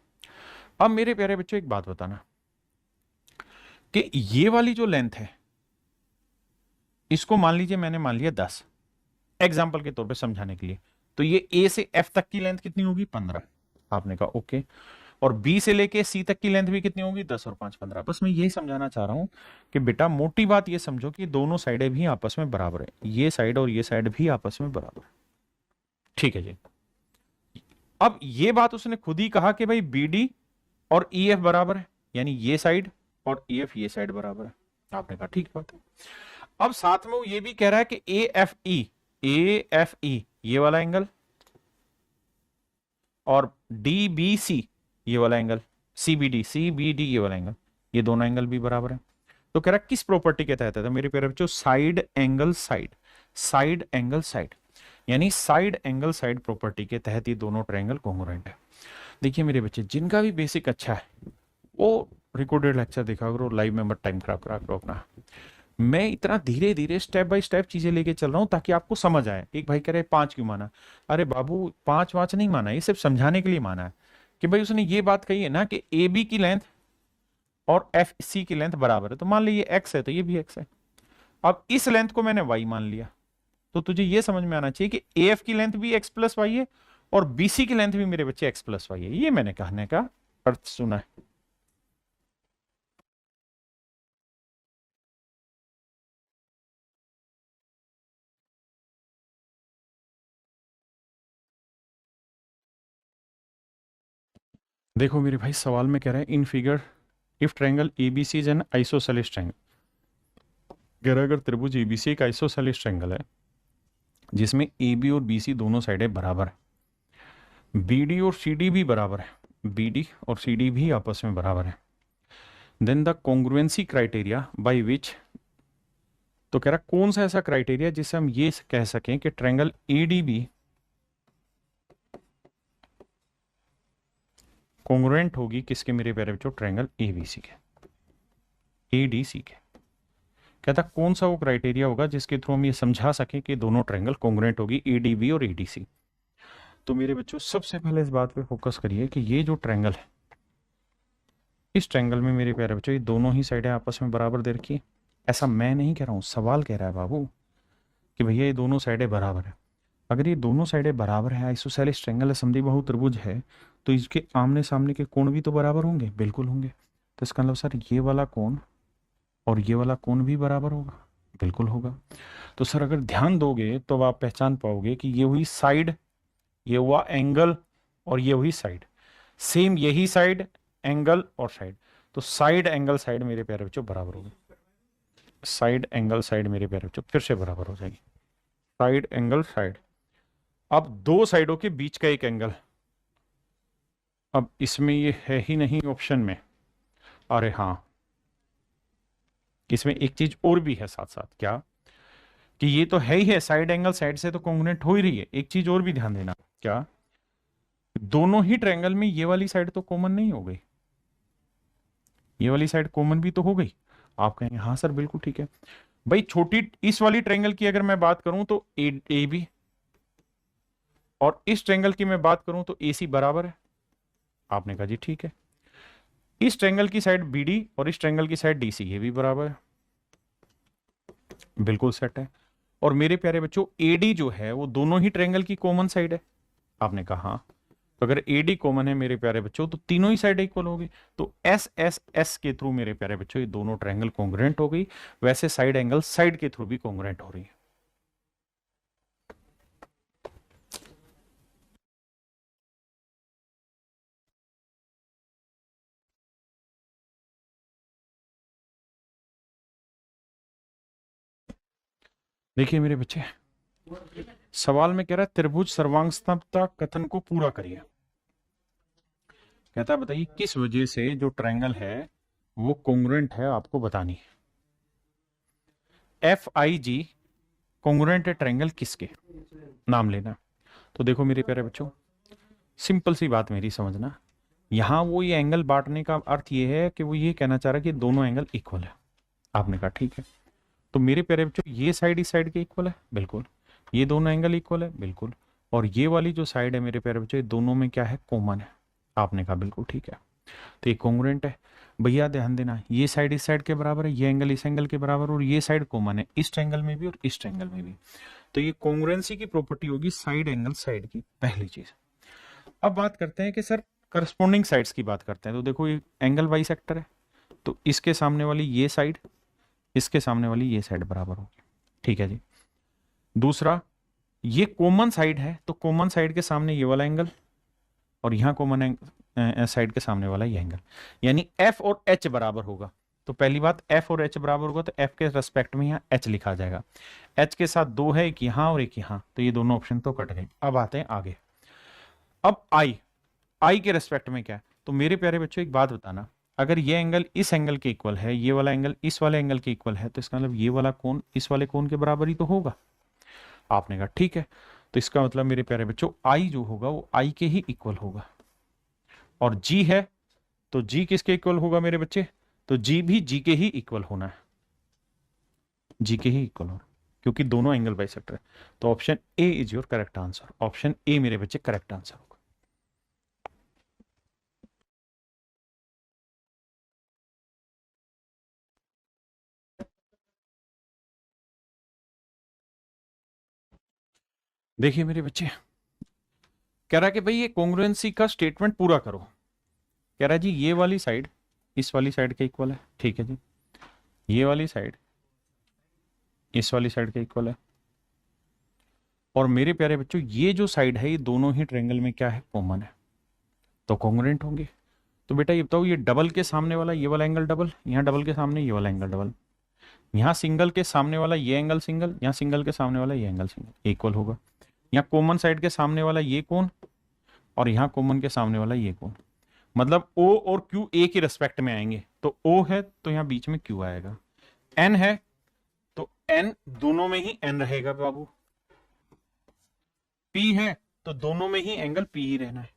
अब मेरे प्यारे बच्चों एक बात बताना कि ये वाली जो लेंथ है इसको मान लीजिए मैंने मान लिया 10, एग्जाम्पल के तौर पे समझाने के लिए, तो ये ए से एफ तक की लेंथ कितनी होगी, 15। आपने कहा ओके, और बी से लेके सी तक की लेंथ भी कितनी होगी, 10 और 5 15। बस मैं यही समझाना चाह रहा हूं कि बेटा मोटी बात ये समझो कि दोनों साइडें भी आपस में बराबर है, ये साइड और ये साइड भी आपस में बराबर है, ठीक है जी। अब ये बात उसने खुद ही कहा कि भाई बी डी और ई एफ बराबर है, यानी ये साइड और ई एफ ये साइड बराबर है। आपने कहा ठीक बात है। अब साथ में वो ये भी कह रहा है कि ए एफ ई ये वाला एंगल और डी बी सी ये वाला एंगल, सी बी डी ये वाला एंगल, ये दोनों एंगल भी बराबर है। तो कह रहा है किस प्रॉपर्टी के तहत है, तो मेरे प्यारे बच्चों side angle side, side angle side, यानी साइड एंगल साइड प्रॉपर्टी के तहत ये दोनों ट्रायंगल कॉन्ग्रुएंट है। देखिए मेरे बच्चे जिनका भी बेसिक अच्छा है वो रिकॉर्डेड लेक्चर देखा करो, लाइव मेंबर टाइम खराब करा करो अपना। मैं इतना धीरे धीरे स्टेप बाय स्टेप चीजें लेके चल रहा हूं ताकि आपको समझ आए। एक भाई कह रहे 5 क्यों माना, अरे बाबू 5 नहीं माना, ये सिर्फ समझाने के लिए माना है कि भाई उसने ये बात कही है ना कि ए बी की लेंथ और एफ सी की लेंथ बराबर है, तो मान लीजिए एक्स है तो ये भी एक्स है। अब इस लेंथ को मैंने वाई मान लिया, तो तुझे ये समझ में आना चाहिए कि ए एफ की लेंथ भी एक्स प्लस वाई है और बीसी की लेंथ भी मेरे बच्चे एक्स प्लस वाई है। ये मैंने कहने का अर्थ सुना है। देखो मेरे भाई सवाल में कह रहे हैं in figure if triangle ABC is an isosceles triangle, कह रहा है अगर त्रिभुज एबीसी एक आइसोसेलेस ट्रायंगल है जिसमें ए बी और बी सी दोनों साइडें बराबर है, बी डी और सी डी भी बराबर है, बी डी और सी डी भी आपस में बराबर है, then the congruency criteria by which, तो कह रहा कौन सा ऐसा क्राइटेरिया जिससे हम ये कह सकें कि triangle A D B congruent होगी किसके मेरे प्यारे बच्चों, ट्रायंगल ए बी सी के, ए डी सी के। कहता कौन सा वो क्राइटेरिया होगा जिसके थ्रू हम ये समझा सकें कि दोनों ट्रायंगल कॉन्ग्रुएंट होगी, ए डी बी और ए डी सी। तो मेरे बच्चों सबसे पहले इस बात पे फोकस करिए कि ये जो ट्रायंगल है, इस ट्रायंगल में मेरे प्यारे बच्चों ये दोनों ही साइडें आपस में बराबर दे रखी है। ऐसा मैं नहीं कह रहा हूं, सवाल कह रहा है बाबू कि भैया ये दोनों साइडें बराबर है। अगर ये दोनों साइडें बराबर है, आइसोसेलेस ट्रायंगल है, समद्विबाहु त्रिभुज है, तो इसके आमने सामने के कोण भी तो बराबर होंगे, बिल्कुल होंगे। तो इसका मतलब सर ये वाला कोण और ये वाला कोण भी बराबर होगा, बिल्कुल होगा। तो सर अगर ध्यान दोगे तो आप पहचान पाओगे कि ये हुई साइड, ये हुआ एंगल और ये हुई साइड, सेम यही साइड एंगल और साइड, तो साइड एंगल साइड मेरे प्यारे बच्चों बराबर होगी, साइड एंगल साइड मेरे प्यारे बच्चों फिर से बराबर हो जाएगी, साइड एंगल साइड। अब दो साइडों के बीच का एक एंगल, अब इसमें ये है ही नहीं ऑप्शन में, अरे हाँ इसमें एक चीज और भी है साथ साथ, क्या कि ये तो है ही है साइड एंगल साइड से तो कॉन्ग्रुएंट हो ही रही है, एक चीज और भी ध्यान देना, क्या दोनों ही ट्रायंगल में ये वाली साइड तो कॉमन नहीं हो गई, ये वाली साइड कॉमन भी तो हो गई। आप कहेंगे हाँ सर बिल्कुल ठीक है भाई, छोटी इस वाली ट्रायंगल की अगर मैं बात करूं तो ए बी, और इस ट्रायंगल की मैं बात करूं तो ए सी बराबर है। आपने कहा जी ठीक है, इस ट्रायंगल की साइड बी डी और इस ट्रायंगल की साइड डी सी ये भी बराबर है, बिल्कुल सेट है। और मेरे प्यारे बच्चों एडी जो है वो दोनों ही ट्रायंगल की कॉमन साइड है। आपने कहा हाँ, तो अगर एडी कॉमन है मेरे प्यारे बच्चों तो तीनों ही साइड इक्वल होगी। तो एस एस एस के थ्रू मेरे प्यारे बच्चों ये दोनों ट्रायंगल कॉन्ग्रुएंट हो गई। वैसे साइड एंगल साइड के थ्रू भी कॉन्ग्रुएंट हो रही है। देखिए मेरे बच्चे, सवाल में कह रहा है त्रिभुज सर्वांगता कथन को पूरा करिए। कहता है बताइए किस वजह से जो ट्रायंगल है वो कॉन्ग्रुएंट है, आपको बतानी है। एफ आई जी कॉन्ग्रुएंट है ट्रायंगल किसके, नाम लेना। तो देखो मेरे प्यारे बच्चों, सिंपल सी बात मेरी समझना, यहां वो ये एंगल बांटने का अर्थ ये है कि वो ये कहना चाह रहा है कि दोनों एंगल इक्वल है। आपने कहा ठीक है। तो मेरे प्यारे बच्चों ये साइड इस साइड के इक्वल है, बिल्कुल। ये दोनों एंगल इक्वल है, बिल्कुल। और ये वाली जो साइड है मेरे प्यारे बच्चों, ये दोनों में क्या है, कॉमन है। आपने कहा बिल्कुल ठीक है, तो ये कॉन्ग्रुएंट है। भैया ध्यान देना, ये साइड इस साइड के बराबर है, ये एंगल इस एंगल के बराबर, और ये साइड कॉमन है इस ट्रायंगल में भी और इस ट्रायंगल में भी। तो ये कॉन्ग्रुएंसी की प्रॉपर्टी होगी साइड एंगल साइड की, पहली चीज। अब बात करते हैं कि सर करस्पॉन्डिंग साइड्स की बात करते हैं। तो देखो ये एंगल बाइसेक्टर है, तो इसके सामने वाली ये साइड, इसके सामने वाली ये साइड बराबर होगी। ठीक है जी। दूसरा, ये कॉमन साइड है, तो कॉमन साइड के सामने ये वाला एंगल, और यहां कॉमन साइड के सामने वाला ये एंगल, यानी एफ और एच बराबर होगा। तो पहली बात, एफ और एच बराबर होगा, तो एफ के रेस्पेक्ट में यहां एच लिखा जाएगा। एच के साथ दो है, एक यहां और एक यहां, तो ये दोनों ऑप्शन तो कट गए। अब आते हैं आगे। अब आई, आई के रेस्पेक्ट में क्या है, तो मेरे प्यारे बच्चों एक बात बताना, अगर ये एंगल इस एंगल के इक्वल है, ये वाला एंगल इस वाले एंगल के इक्वल है, तो इसका मतलब ये वाला कोण इस वाले कोण के बराबर ही तो होगा। आपने कहा ठीक है, तो इसका मतलब मेरे प्यारे बच्चों आई जो होगा वो आई के ही इक्वल होगा। और जी है, तो जी किसके इक्वल होगा मेरे बच्चे, तो जी भी जी के ही इक्वल होना है, जी के ही इक्वल होना, क्योंकि दोनों एंगल बाइसेक्टर है। तो option A is your correct answer. Option A मेरे बच्चे करेक्ट आंसर होगा। देखिए मेरे बच्चे, कह रहा है कि भाई ये कॉन्ग्रुएंसी का स्टेटमेंट पूरा करो। कह रहा है जी ये वाली साइड इस वाली साइड के इक्वल है, ठीक है जी। ये वाली साइड इस वाली साइड के इक्वल है, और मेरे प्यारे बच्चों ये जो साइड है ये दोनों ही ट्रायंगल में क्या है, कॉमन है, तो कॉन्ग्रुएंट होंगे। तो बेटा ये बताओ, ये डबल के सामने वाला ये वाला एंगल डबल, यहाँ डबल के सामने ये वाला एंगल डबल, यहाँ सिंगल के सामने वाला ये एंगल सिंगल, यहाँ सिंगल के सामने वाला ये एंगल सिंगल, इक्वल होगा। यहाँ कॉमन साइड के सामने वाला ये कोण, और यहाँ कॉमन के सामने वाला ये कोण, मतलब O और Q A के रेस्पेक्ट में आएंगे। तो O है तो यहाँ बीच में Q आएगा, N है तो N दोनों में ही N रहेगा बाबू, P है तो दोनों में ही एंगल P ही रहना है।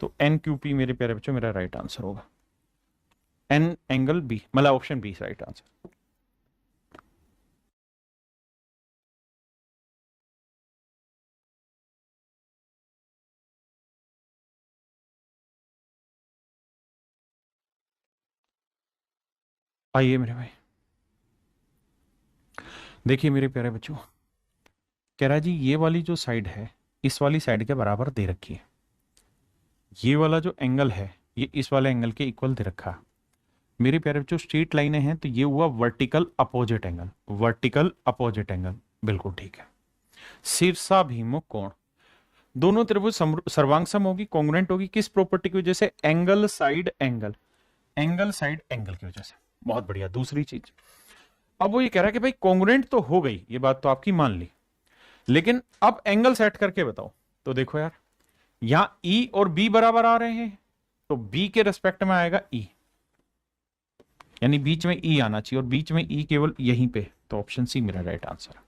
तो NQP मेरे प्यारे बच्चों मेरा राइट आंसर होगा। N एंगल B, मतलब ऑप्शन बी राइट आंसर। आइए मेरे भाई, देखिए मेरे प्यारे बच्चों, कह रहा है जी ये वाली जो साइड है इस वाली साइड के बराबर दे रखी है, ये वाला जो एंगल है ये इस वाले एंगल के इक्वल दे रखा है। मेरे प्यारे बच्चों स्ट्रेट लाइनें हैं, तो ये हुआ vertical opposite angle, vertical opposite angle, बिल्कुल ठीक है। शीर्षाभिमुख कोण, दोनों त्रिभुज सर्वांग होगी, कॉन्ग्रुएंट होगी, किस प्रॉपर्टी की वजह से, angle side angle, angle side angle की वजह से। बहुत बढ़िया। दूसरी चीज, अब वो ये कह रहा है कि भाई कॉन्ग्रुएंट तो हो गई, ये बात तो आपकी मान ली, लेकिन अब एंगल सेट करके बताओ। तो देखो यार, यहां ई और बी बराबर आ रहे हैं, तो बी के रेस्पेक्ट में आएगा ई, यानी बीच में ई आना चाहिए, और बीच में ई केवल यहीं पे, तो ऑप्शन सी मेरा राइट आंसर है।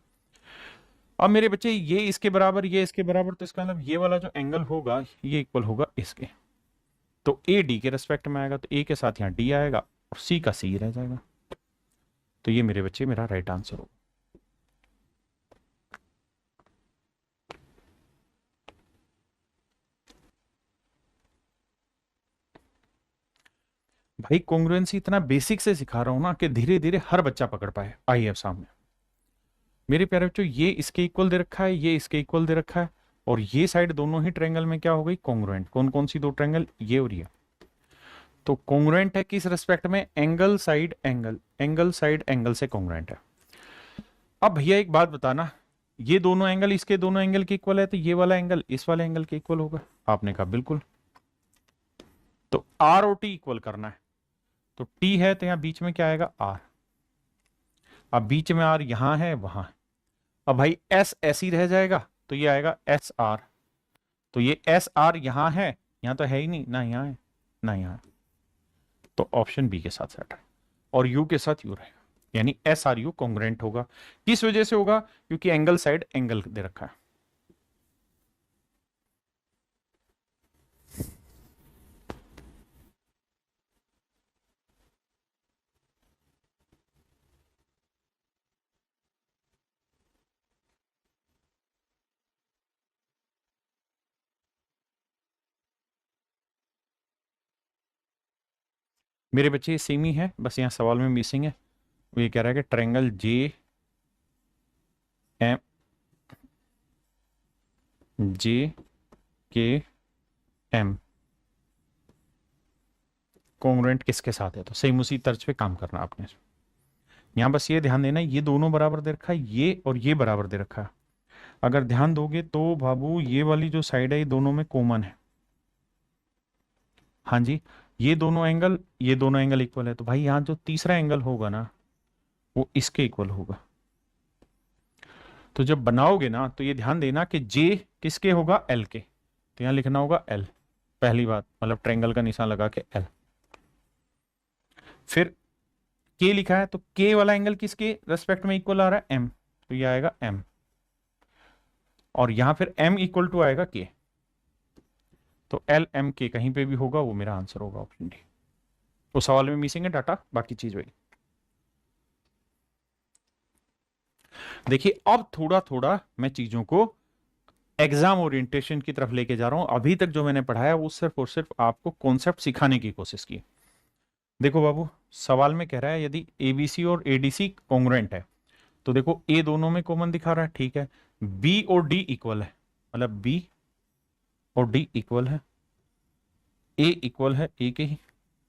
अब मेरे बच्चे ये इसके बराबर ये इसके बराबर, तो इसका मतलब ये वाला जो एंगल होगा ये इक्वल होगा इसके, तो ए डी के रेस्पेक्ट में आएगा, तो ए के साथ यहां डी आएगा और सी का सी रह जाएगा। तो ये मेरे बच्चे मेरा राइट आंसर होगा। भाई कॉन्ग्रुएंसी इतना बेसिक से सिखा रहा हूं ना कि धीरे धीरे हर बच्चा पकड़ पाए। आइए अब सामने, मेरे प्यारे बच्चों ये इसके इक्वल दे रखा है, ये इसके इक्वल दे रखा है, और ये साइड दोनों ही ट्रायंगल में क्या हो गई, कॉन्ग्रुएंट। कौन कौन सी दो ट्रायंगल, ये और ये। तो कॉन्ग्रुएंट है किस रेस्पेक्ट में, angle side angle, angle side angle से कॉन्ग्रुएंट है। अब भैया एक बात बताना, ये दोनों एंगल इसके दोनों एंगल के इक्वल है, तो ये वाला एंगल इस वाले एंगल के इक्वल होगा। आपने कहा बिल्कुल। तो आर और टी इक्वल करना है, तो टी है तो यहां बीच में क्या आएगा, आर। अब बीच में आर यहां है वहां है। अब भाई एस ऐसी रह जाएगा, तो ये आएगा एस आर। तो ये एस आर यहां है, यहां तो है ही नहीं, ना यहां है ना यहां है, तो ऑप्शन बी के साथ सेट है। और यू के साथ यू रहेगा, यानी एस आर यू कॉन्ग्रुएंट होगा। किस वजह से होगा, क्योंकि एंगल साइड एंगल दे रखा है। मेरे बच्चे ये सेम ही है, बस यहाँ सवाल में मिसिंग है। वो ये कह रहा है कि ट्रायंगल जे एम, जे के एम कॉन्ग्रुएंट किसके साथ है, तो सेम उसी तर्ज पे काम करना आपने। यहाँ बस ये ध्यान देना, ये दोनों बराबर दे रखा है, ये और ये बराबर दे रखा है। अगर ध्यान दोगे तो बाबू ये वाली जो साइड है ये दोनों में कॉमन है। हाँ जी, ये दोनों एंगल इक्वल है, तो भाई यहाँ जो तीसरा एंगल होगा ना वो इसके इक्वल होगा। तो जब बनाओगे ना तो ये ध्यान देना कि जे किसके होगा, एल के, तो यहां लिखना होगा एल, पहली बात, मतलब ट्रायंगल का निशान लगा के एल। फिर के लिखा है, तो के वाला एंगल किसके रेस्पेक्ट में इक्वल आ रहा है, एम, तो ये आएगा एम। और यहां फिर एम इक्वल टू आएगा के, तो एल एम के कहीं पे भी होगा, वो मेरा आंसर होगा ऑप्शन डी। उस सवाल में मिसिंग है डाटा, बाकी चीज वही। देखिए अब थोड़ा थोड़ा मैं चीजों को एग्जाम ओरिएंटेशन की तरफ लेके जा रहा हूं। अभी तक जो मैंने पढ़ाया वो सिर्फ और सिर्फ आपको कॉन्सेप्ट सिखाने की कोशिश की। देखो बाबू, सवाल में कह रहा है यदि एबीसी और एडीसी कॉन्ग्रुएंट है, तो देखो ए दोनों में कॉमन दिखा रहा है, ठीक है। बी और डी इक्वल है, मतलब बी और डी इक्वल है, ए इक्वल है ए के ही,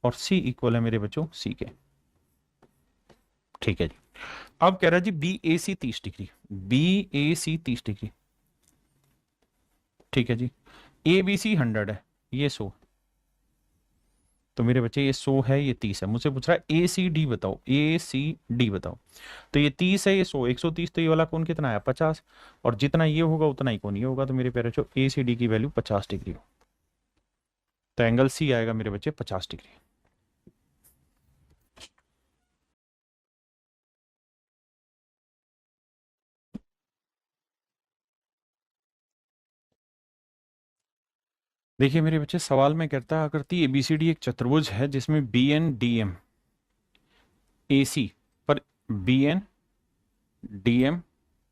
और सी इक्वल है मेरे बच्चों सी के, ठीक है जी। अब कह रहा है जी बी ए सी 30 डिग्री, बी ए सी 30 डिग्री, ठीक है जी। ए बी सी 100 है, ये 100, तो मेरे बच्चे ये 100 है, ये 30 है। मुझसे पूछ रहा है ए सी डी बताओ, ए सी डी बताओ। तो ये 30 है, ये 100, 130, तो ये वाला कोण कितना है, 50, और जितना ये होगा उतना ही कोण ये होगा। तो मेरे प्यारे बच्चों ए सी डी की वैल्यू 50 डिग्री हो, तो एंगल सी आएगा मेरे बच्चे 50 डिग्री। देखिए मेरे बच्चे, सवाल में कहता आकृति एबीसीडी एक चतुर्भुज है जिसमें B N D M A C पर, B N D M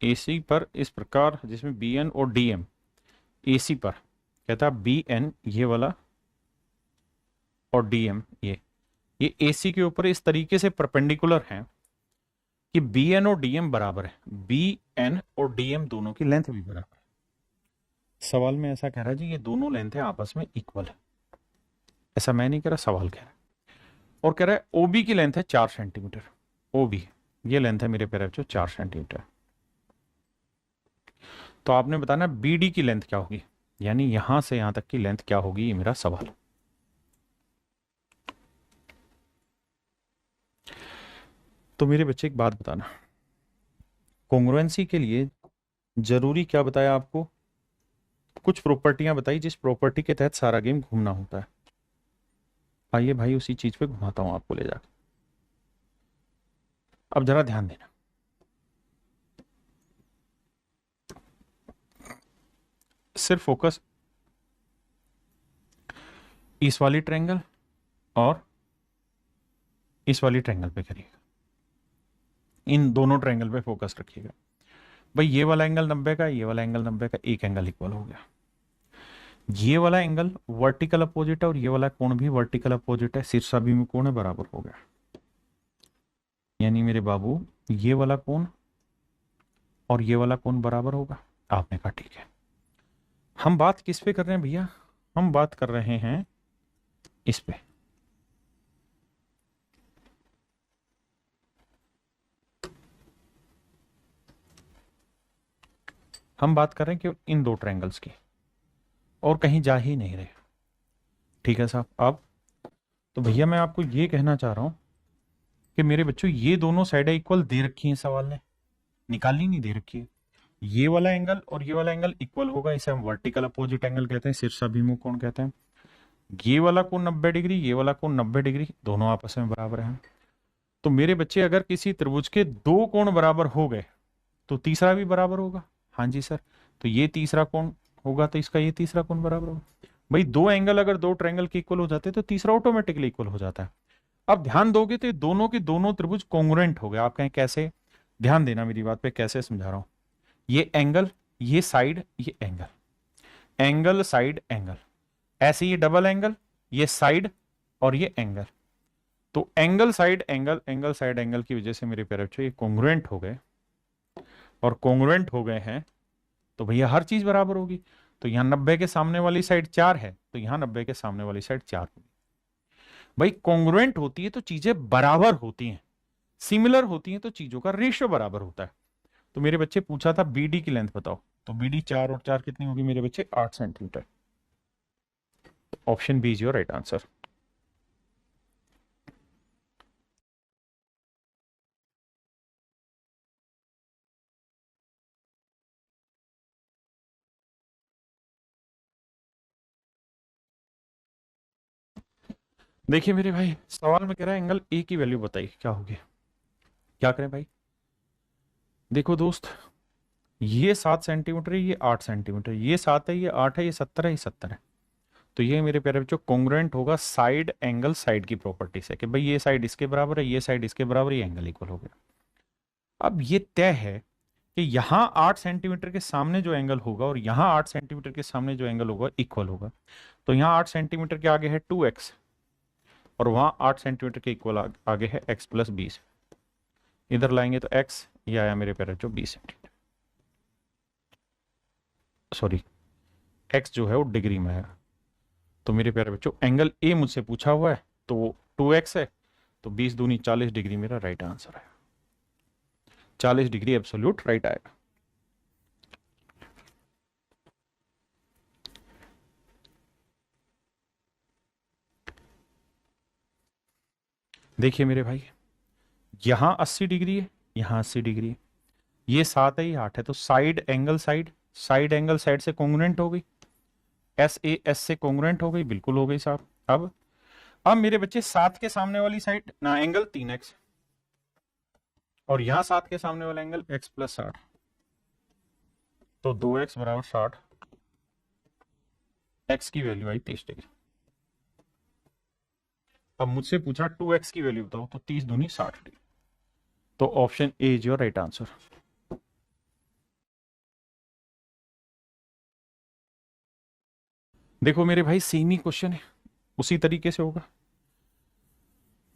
A C पर इस प्रकार, जिसमें बी एन और डी एम ए सी पर, कहता बी एन ये वाला और डी एम ये ए सी के ऊपर इस तरीके से परपेंडिकुलर हैं कि बी एन और डी एम बराबर है, बी एन और डी एम दोनों की लेंथ भी बराबर है। सवाल में ऐसा कह रहा है जी ये दोनों लेंथ है आपस में इक्वल है, ऐसा मैं नहीं कह रहा, सवाल कह रहा है। और कह रहा है ओबी की लेंथ है 4 सेंटीमीटर, ओबी ये लेंथ है मेरे प्यारे बच्चों 4 सेंटीमीटर। तो आपने बताना बीडी की लेंथ क्या होगी, यानी यहां से यहां तक की लेंथ क्या होगी, ये मेरा सवाल। तो मेरे बच्चे एक बात बताना, कॉन्ग्रुएंसी के लिए जरूरी क्या बताया आपको, कुछ प्रॉपर्टियां बताई जिस प्रॉपर्टी के तहत सारा गेम घूमना होता है। आइए भाई उसी चीज पे घुमाता हूं आपको ले जाकर। अब जरा ध्यान देना, सिर्फ फोकस इस वाली ट्रायंगल और इस वाली ट्रायंगल पे करिएगा, इन दोनों ट्रायंगल पे फोकस रखिएगा। भाई ये वाला एंगल 90 का, ये वाला एंगल 90 का, एक एंगल इक्वल हो गया। ये वाला एंगल वर्टिकल अपोजिट है और ये वाला कोण भी वर्टिकल अपोजिट है, शीर्षाभिमुख कोण है, बराबर हो गया। यानी मेरे बाबू ये वाला कोण और ये वाला कोण बराबर होगा। आपने कहा ठीक है। हम बात किस पे कर रहे हैं भैया? हम बात कर रहे हैं इस पे। हम बात कर रहे हैं कि इन दो ट्रायंगल्स की, और कहीं जा ही नहीं रहे। ठीक है साहब। अब तो भैया मैं आपको ये कहना चाह रहा हूं कि मेरे बच्चों ये दोनों साइडें इक्वल दे रखी हैं, सवाल ने निकालनी नहीं दे रखी है। ये वाला एंगल और ये वाला एंगल इक्वल होगा, इसे हम वर्टिकल अपोजिट एंगल कहते हैं, शीर्षाभिमुख कोण कहते हैं। ये वाला कोण 90 डिग्री, ये वाला कोण 90 डिग्री, दोनों आपस में बराबर हैं। तो मेरे बच्चे अगर किसी त्रिभुज के दो कोण बराबर हो गए तो तीसरा भी बराबर होगा। हाँ जी सर। तो ये तीसरा कोण होगा तो इसका ये तीसरा कोण बराबर होगा। भाई दो एंगल अगर दो ट्रायंगल के इक्वल हो जाते हैं तो तीसरा ऑटोमेटिकली इक्वल हो जाता है। अब ध्यान दोगे तो दोनों के दोनों त्रिभुज कॉन्ग्रुएंट हो गए। आप कहें कैसे? ध्यान देना मेरी बात पे, कैसे समझा रहा हूं। ये एंगल, ये साइड, ये एंगल, एंगल साइड एंगल, ऐसे ये डबल एंगल, ये साइड और ये एंगल। तो angle side angle, angle side angle की वजह से मेरे प्यारे बच्चों ये कॉन्ग्रुएंट हो गए, और कॉन्ग्रुएंट हो गए हैं तो भैया हर चीज बराबर होगी। तो यहां 90 के सामने वाली साइड 4 है, तो यहां 90 के सामने वाली साइड 4 होगी। भाई कॉन्ग्रुएंट होती है तो चीजें बराबर होती हैं, सिमिलर होती हैं तो चीजों का रेशियो बराबर होता है। तो मेरे बच्चे पूछा था बीडी की लेंथ बताओ, तो बीडी 4 और 4 कितनी होगी मेरे बच्चे? 8 centimetre. Option B is your right answer. देखिए मेरे भाई, सवाल में कह रहा है एंगल ए की वैल्यू बताइए क्या होगी। क्या करें भाई? देखो दोस्त, ये 7 सेंटीमीटर है, ये 8 सेंटीमीटर, ये 7 है, ये 8 है, ये 70 है, ये 70 है। तो ये मेरे प्यारे बच्चों कॉन्ग्रुएंट होगा साइड एंगल साइड की प्रॉपर्टी से, कि भाई ये साइड इसके बराबर है, ये साइड इसके बराबर, ये एंगल इक्वल हो गया। अब ये तय है कि यहां 8 सेंटीमीटर के सामने जो एंगल होगा और यहां 8 सेंटीमीटर के सामने जो एंगल होगा इक्वल होगा। तो यहां 8 सेंटीमीटर के आगे है 2x, और वहां 8 सेंटीमीटर के इक्वल आगे है x प्लस 20। इधर लाएंगे तो x, ये आया मेरे प्यारे बच्चों 20 सेंटीमीटर, सॉरी x जो है वो डिग्री में है। तो मेरे प्यारे बच्चों एंगल ए मुझसे पूछा हुआ है तो वो 2x है, तो 20 दूनी 40 डिग्री मेरा राइट आंसर है। 40 डिग्री एब्सोल्यूट राइट आएगा। देखिए मेरे भाई, यहां 80 डिग्री है, यहां 80 डिग्री है, ये 7 है, ये 8 है, तो side angle side, side angle side से कॉन्ग्रुएंट हो गई, एस ए एस से कॉन्ग्रुएंट हो गई, बिल्कुल हो गई साहब। अब मेरे बच्चे 7 के सामने वाली साइड ना एंगल 3x, और यहां 7 के सामने वाला एंगल x प्लस 60, तो 2x बराबर 60, x की वैल्यू आई 30 डिग्री। अब मुझसे पूछा 2x की वैल्यू बताओ, तो 30 दूनी 60 डिग्री। तो option A is your right answer. देखो मेरे भाई सेम ही क्वेश्चन है, उसी तरीके से होगा।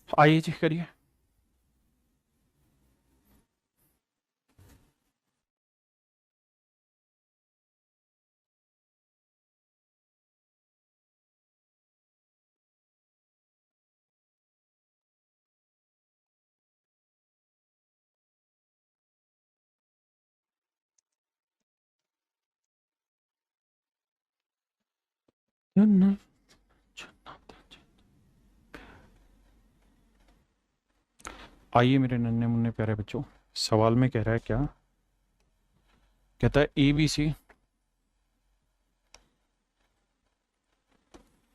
आइए चेक करिए। आइए मेरे नन्हे मुन्ने प्यारे बच्चों, सवाल में कह रहा है क्या? कहता है ए बी सी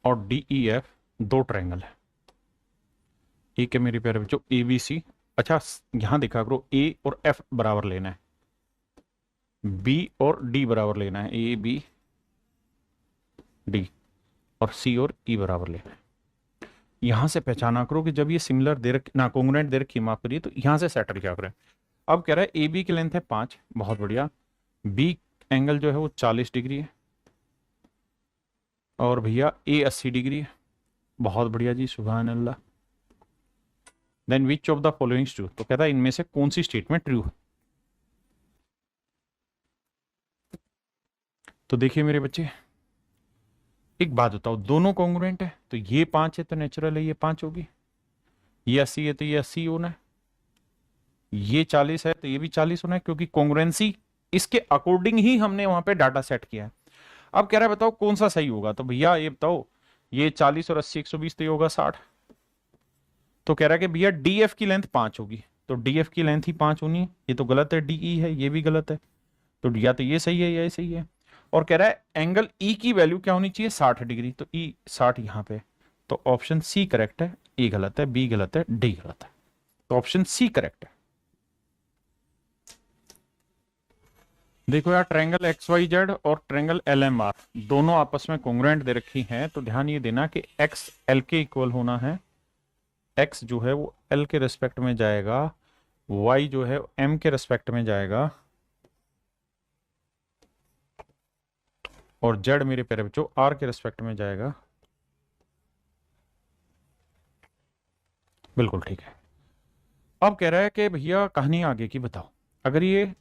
और डी ई एफ दो ट्रायंगल है। एक है मेरे प्यारे बच्चों ए बी सी, अच्छा यहां देखा करो, ए और एफ बराबर लेना है, बी और डी बराबर लेना है, ए बी डी, और सी और ई बराबर लेना है। यहां से पहचाना करो कि जब ये सिमिलर दे रखी ना कॉन्ग्रुएंट दे रखी, माफ करिए, तो यहां से सेटल क्या करें। अब कह रहा है ए बी की लेंथ है 5, बहुत बढ़िया, बी एंगल जो है वो 40 डिग्री है, और भैया ए 80 डिग्री है, बहुत बढ़िया जी, सुभान अल्लाह। Then which of the following true, तो कहता है इनमें से कौन सी स्टेटमेंट ट्रू है। तो देखिए मेरे बच्चे, एक बात बताओ, दोनों कॉन्ग्रुएंट है तो ये 5 है तो नेचुरल है ये 5 होगी, ये 80 है तो ये 80 होना है, ये 40 है तो ये भी 40 होना है, क्योंकि कॉन्ग्रुएंसी इसके अकॉर्डिंग ही हमने वहां पे डाटा सेट किया है। अब कह रहा है बताओ कौन सा सही होगा, तो भैया ये बताओ, ये 40 और 80 120 तो ये होगा 60। तो कह रहा है कि भैया डीएफ की लेंथ 5 होगी, तो डीएफ की लेंथ ही 5 होनी है, ये तो गलत है, डीई है, ये भी गलत है, तो या तो ये सही है या ये सही है। और कह रहा है एंगल ई की वैल्यू क्या होनी चाहिए, 60 डिग्री, तो ई 60 यहां पे, तो ऑप्शन सी करेक्ट है, ए गलत है, बी गलत है, डी गलत है, तो ऑप्शन सी करेक्ट है। देखो यार, ट्रायंगल एक्स वाई जेड और ट्रायंगल एल एम आर दोनों आपस में कॉन्ग्रुएंट दे रखी हैं, तो ध्यान ये देना कि एक्स एल के इक्वल होना है, एक्स जो है वो एल के रिस्पेक्ट में जाएगा, वाई जो है एम के रिस्पेक्ट में जाएगा, और जेड मेरे प्यारे बच्चों आर के रिस्पेक्ट में जाएगा। बिल्कुल ठीक है। अब कह रहा है कि भैया कहानी आगे की बताओ, अगर ये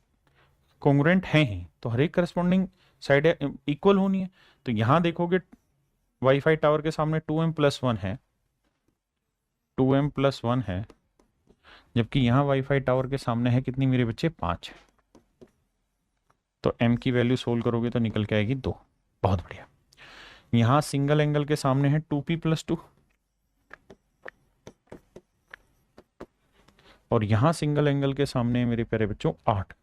कॉन्ग्रुएंट है ही तो हर एक करस्पॉन्डिंग साइड इक्वल होनी है। तो यहां देखोगे वाईफाई टावर के सामने 2m+1 है, 2m+1 है, जबकि यहां वाईफाई टावर के सामने है कितनी मेरे बच्चे, 5। तो m की वैल्यू सोल्व करोगे तो निकल के आएगी 2। बहुत बढ़िया। यहां सिंगल एंगल के सामने है 2p+2, और यहां सिंगल एंगल के सामने है मेरे प्यारे बच्चों 8।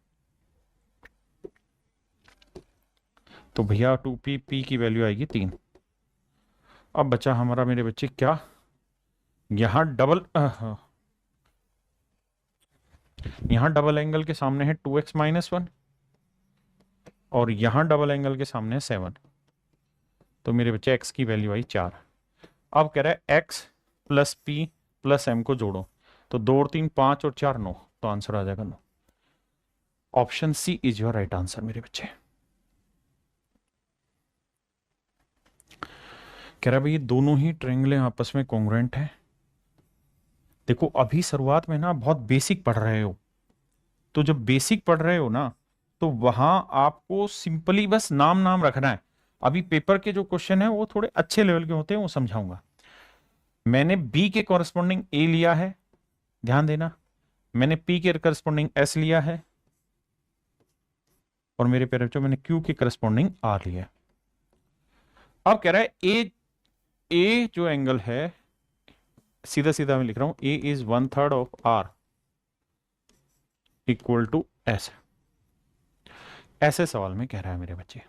तो भैया 2p p की वैल्यू आएगी 3। अब बचा हमारा मेरे बच्चे क्या, यहां डबल एंगल के सामने है 2x-1, और यहां डबल एंगल के सामने है 7। तो मेरे बच्चे x की वैल्यू आई 4। अब कह रहा है x + p + m को जोड़ो, तो 2 और 3 5 और 4 9, तो आंसर आ जाएगा 9। Option C is your right answer मेरे बच्चे। कह रहा है भाई दोनों ही ट्रायंगलें आपस में कॉन्ग्रुएंट हैं। देखो अभी शुरुआत में ना बहुत बेसिक पढ़ रहे हो, तो जब बेसिक पढ़ रहे हो ना तो वहां आपको सिंपली बस नाम नाम रखना है। अभी पेपर के जो क्वेश्चन है वो थोड़े अच्छे लेवल के होते हैं, वो समझाऊंगा। मैंने बी के कॉरेस्पॉन्डिंग ए लिया है, ध्यान देना, मैंने पी के करस्पॉन्डिंग एस लिया है, और मेरे पेपर बच्चों मैंने क्यू के करस्पॉन्डिंग आर लिया है। अब कह रहा है ए जो एंगल है, सीधा सीधा मैं लिख रहा हूं, A is 1/3 of R equal to S. ऐसे सवाल में कह रहा है मेरे बच्चे,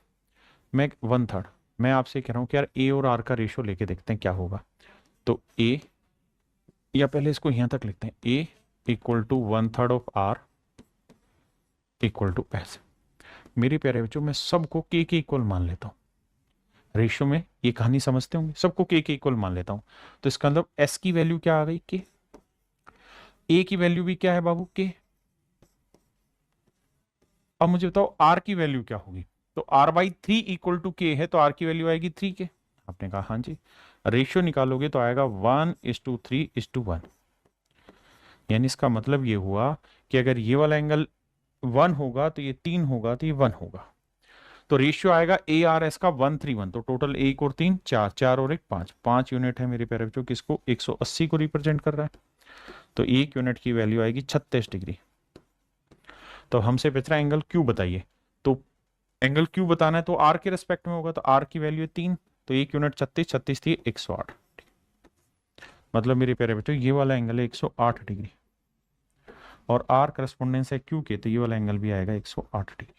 मैं 1/3, मैं आपसे कह रहा हूं कि यार ए और आर का रेशियो लेके देखते हैं क्या होगा। तो ए, या पहले इसको यहां तक लिखते हैं, A equal to 1/3 of R equal to S. मेरे प्यारे बच्चों मैं सबको के इक्वल मान लेता हूं, रेशियो में ये कहानी समझते होंगे, सबको के इक्वल मान लेता हूं। तो इसका मतलब एस की वैल्यू क्या आ गई, के, ए की वैल्यू भी क्या है बाबू, के। अब मुझे बताओ आर की वैल्यू क्या होगी, तो r/3 इक्वल टू के है, तो आर की वैल्यू आएगी 3 के। आपने कहा हाँ जी, रेशियो निकालोगे तो आएगा 1:3:1। यानी इसका मतलब ये हुआ कि अगर ये वाला एंगल 1 होगा तो ये 3 होगा तो ये 1 होगा, तो रेशियो आएगा ARS का 1:3:1। तो टोटल 1 और 3 4, 4 और 1 5, 5 यूनिट है मेरे प्यारे बच्चों, किसको, 180 को रिप्रेजेंट कर रहा है। तो 1 यूनिट की वैल्यू आएगी 36 डिग्री। तो हमसे पूछ रहा है एंगल क्यू बताइए, तो एंगल क्यू बताना है तो आर के रेस्पेक्ट में होगा, तो आर की वैल्यू है 3, तो 1 यूनिट 36, 36 थी 108। मतलब मेरे प्यारे बच्चों ये वाला एंगल है 108 डिग्री, और आर करस्पोंडेंस है क्यू के, तो ये वाला एंगल भी आएगा 108 degree.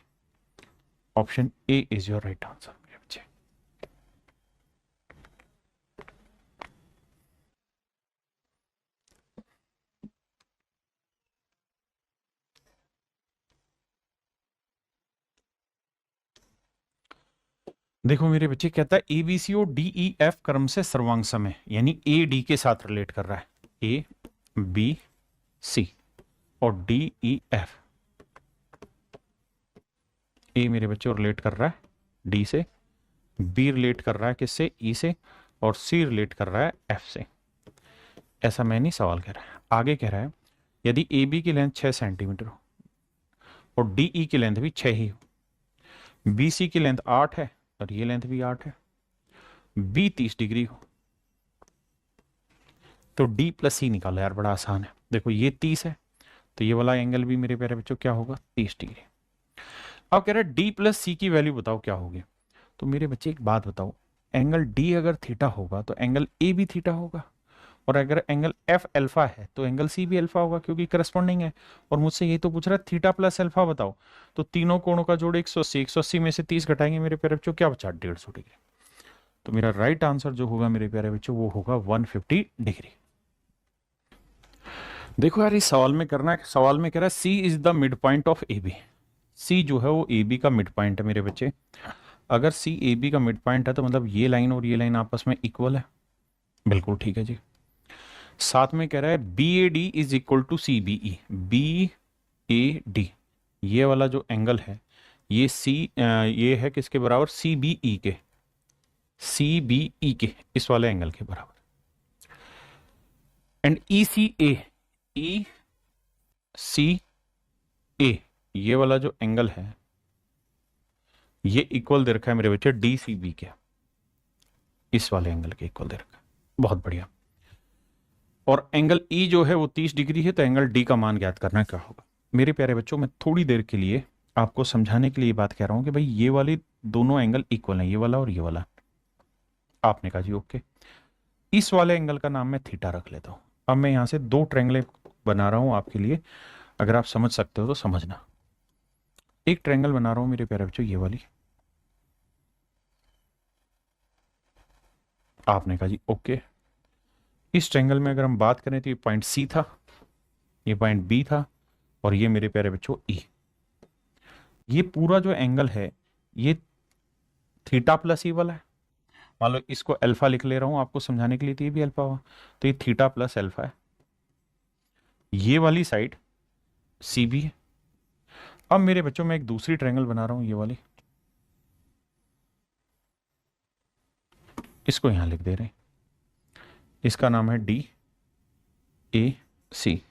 Option A is your right answer मेरे बच्चे। देखो मेरे बच्चे, कहता है एबीसी और डीईएफ क्रम से सर्वांग समय, यानी ए डी के साथ रिलेट कर रहा है, ए बी सी और डी ई एफ। ए मेरे बच्चे रिलेट कर रहा है डी से, बी रिलेट कर रहा है किससे, ई से, और सी रिलेट कर रहा है एफ से। ऐसा मैं नहीं, सवाल कह रहा है। आगे कह रहा है यदि ए बी की लेंथ 6 सेंटीमीटर हो और डी ई की लेंथ भी 6 ही हो, BC की लेंथ 8 है और ये लेंथ भी 8 है, B 30 डिग्री हो तो D प्लस C निकालो यार, बड़ा आसान है। देखो ये 30 है तो ये वाला एंगल भी मेरे प्यारे बच्चों क्या होगा, 30 डिग्री। अब कह रहे हैं D प्लस C की वैल्यू बताओ क्या होगी। तो मेरे बच्चे एक बात बताओ, एंगल D अगर थीटा होगा तो एंगल A भी थीटा होगा, और अगर एंगल F अल्फा है तो एंगल C भी अल्फा होगा, क्योंकि करस्पॉन्डिंग है। और मुझसे ये तो पूछ रहा है थीटा प्लस अल्फा बताओ, तो तीनों कोणों का जोड़ 180, 180 में से 30 घटाएंगे मेरे प्यारे बच्चों, क्या बचा, 150 डिग्री। तो मेरा राइट आंसर जो होगा मेरे प्यारे बच्चों वो होगा 150 डिग्री। देखो यार इस सवाल में करना है, सवाल में कह रहा है C is the mid point of A B. C जो है वो ए बी का मिड पॉइंट है मेरे बच्चे। अगर सी ए बी का मिड पॉइंट है तो मतलब ये लाइन और ये लाइन आपस में इक्वल है, बिल्कुल ठीक है जी। साथ में कह रहा है B A D is equal to C B E. B A D ये वाला जो एंगल है ये ये है किसके बराबर, सी बी ई के, सी बी ई के इस वाले एंगल के बराबर। एंड ई सी ए, ई सी ए ये वाला जो एंगल है ये इक्वल दे रखा है मेरे बच्चे डी सी बी के, इस वाले एंगल के इक्वल दे रखा है। बहुत बढ़िया। और एंगल ई जो है वो 30 डिग्री है, तो एंगल डी का मान ज्ञात करना क्या होगा। मेरे प्यारे बच्चों मैं थोड़ी देर के लिए आपको समझाने के लिए बात कह रहा हूं कि भाई ये वाले दोनों एंगल इक्वल हैं, ये वाला और ये वाला। आपने कहा जी ओके, इस वाले एंगल का नाम मैं थीटा रख लेता हूं। अब मैं यहां से दो ट्रायंगल बना रहा हूं आपके लिए, अगर आप समझ सकते हो तो समझना। एक ट्रायंगल बना रहा हूं मेरे प्यारे बच्चों ये वाली, आपने कहा जी ओके। इस ट्रायंगल में अगर हम बात करें तो ये पॉइंट सी था, ये पॉइंट बी था, और ये मेरे प्यारे बच्चों ई। ये पूरा जो एंगल है ये थीटा प्लस ई वाला है। मान लो इसको अल्फा लिख ले रहा हूं आपको समझाने के लिए, तो ये भी अल्फा हुआ, तो ये थीटा प्लस अल्फा है। ये वाली साइड सी बी है। अब मेरे बच्चों में एक दूसरी ट्रायंगल बना रहा हूं ये वाली, इसको यहां लिख दे रहे हैं, इसका नाम है डी ए सी।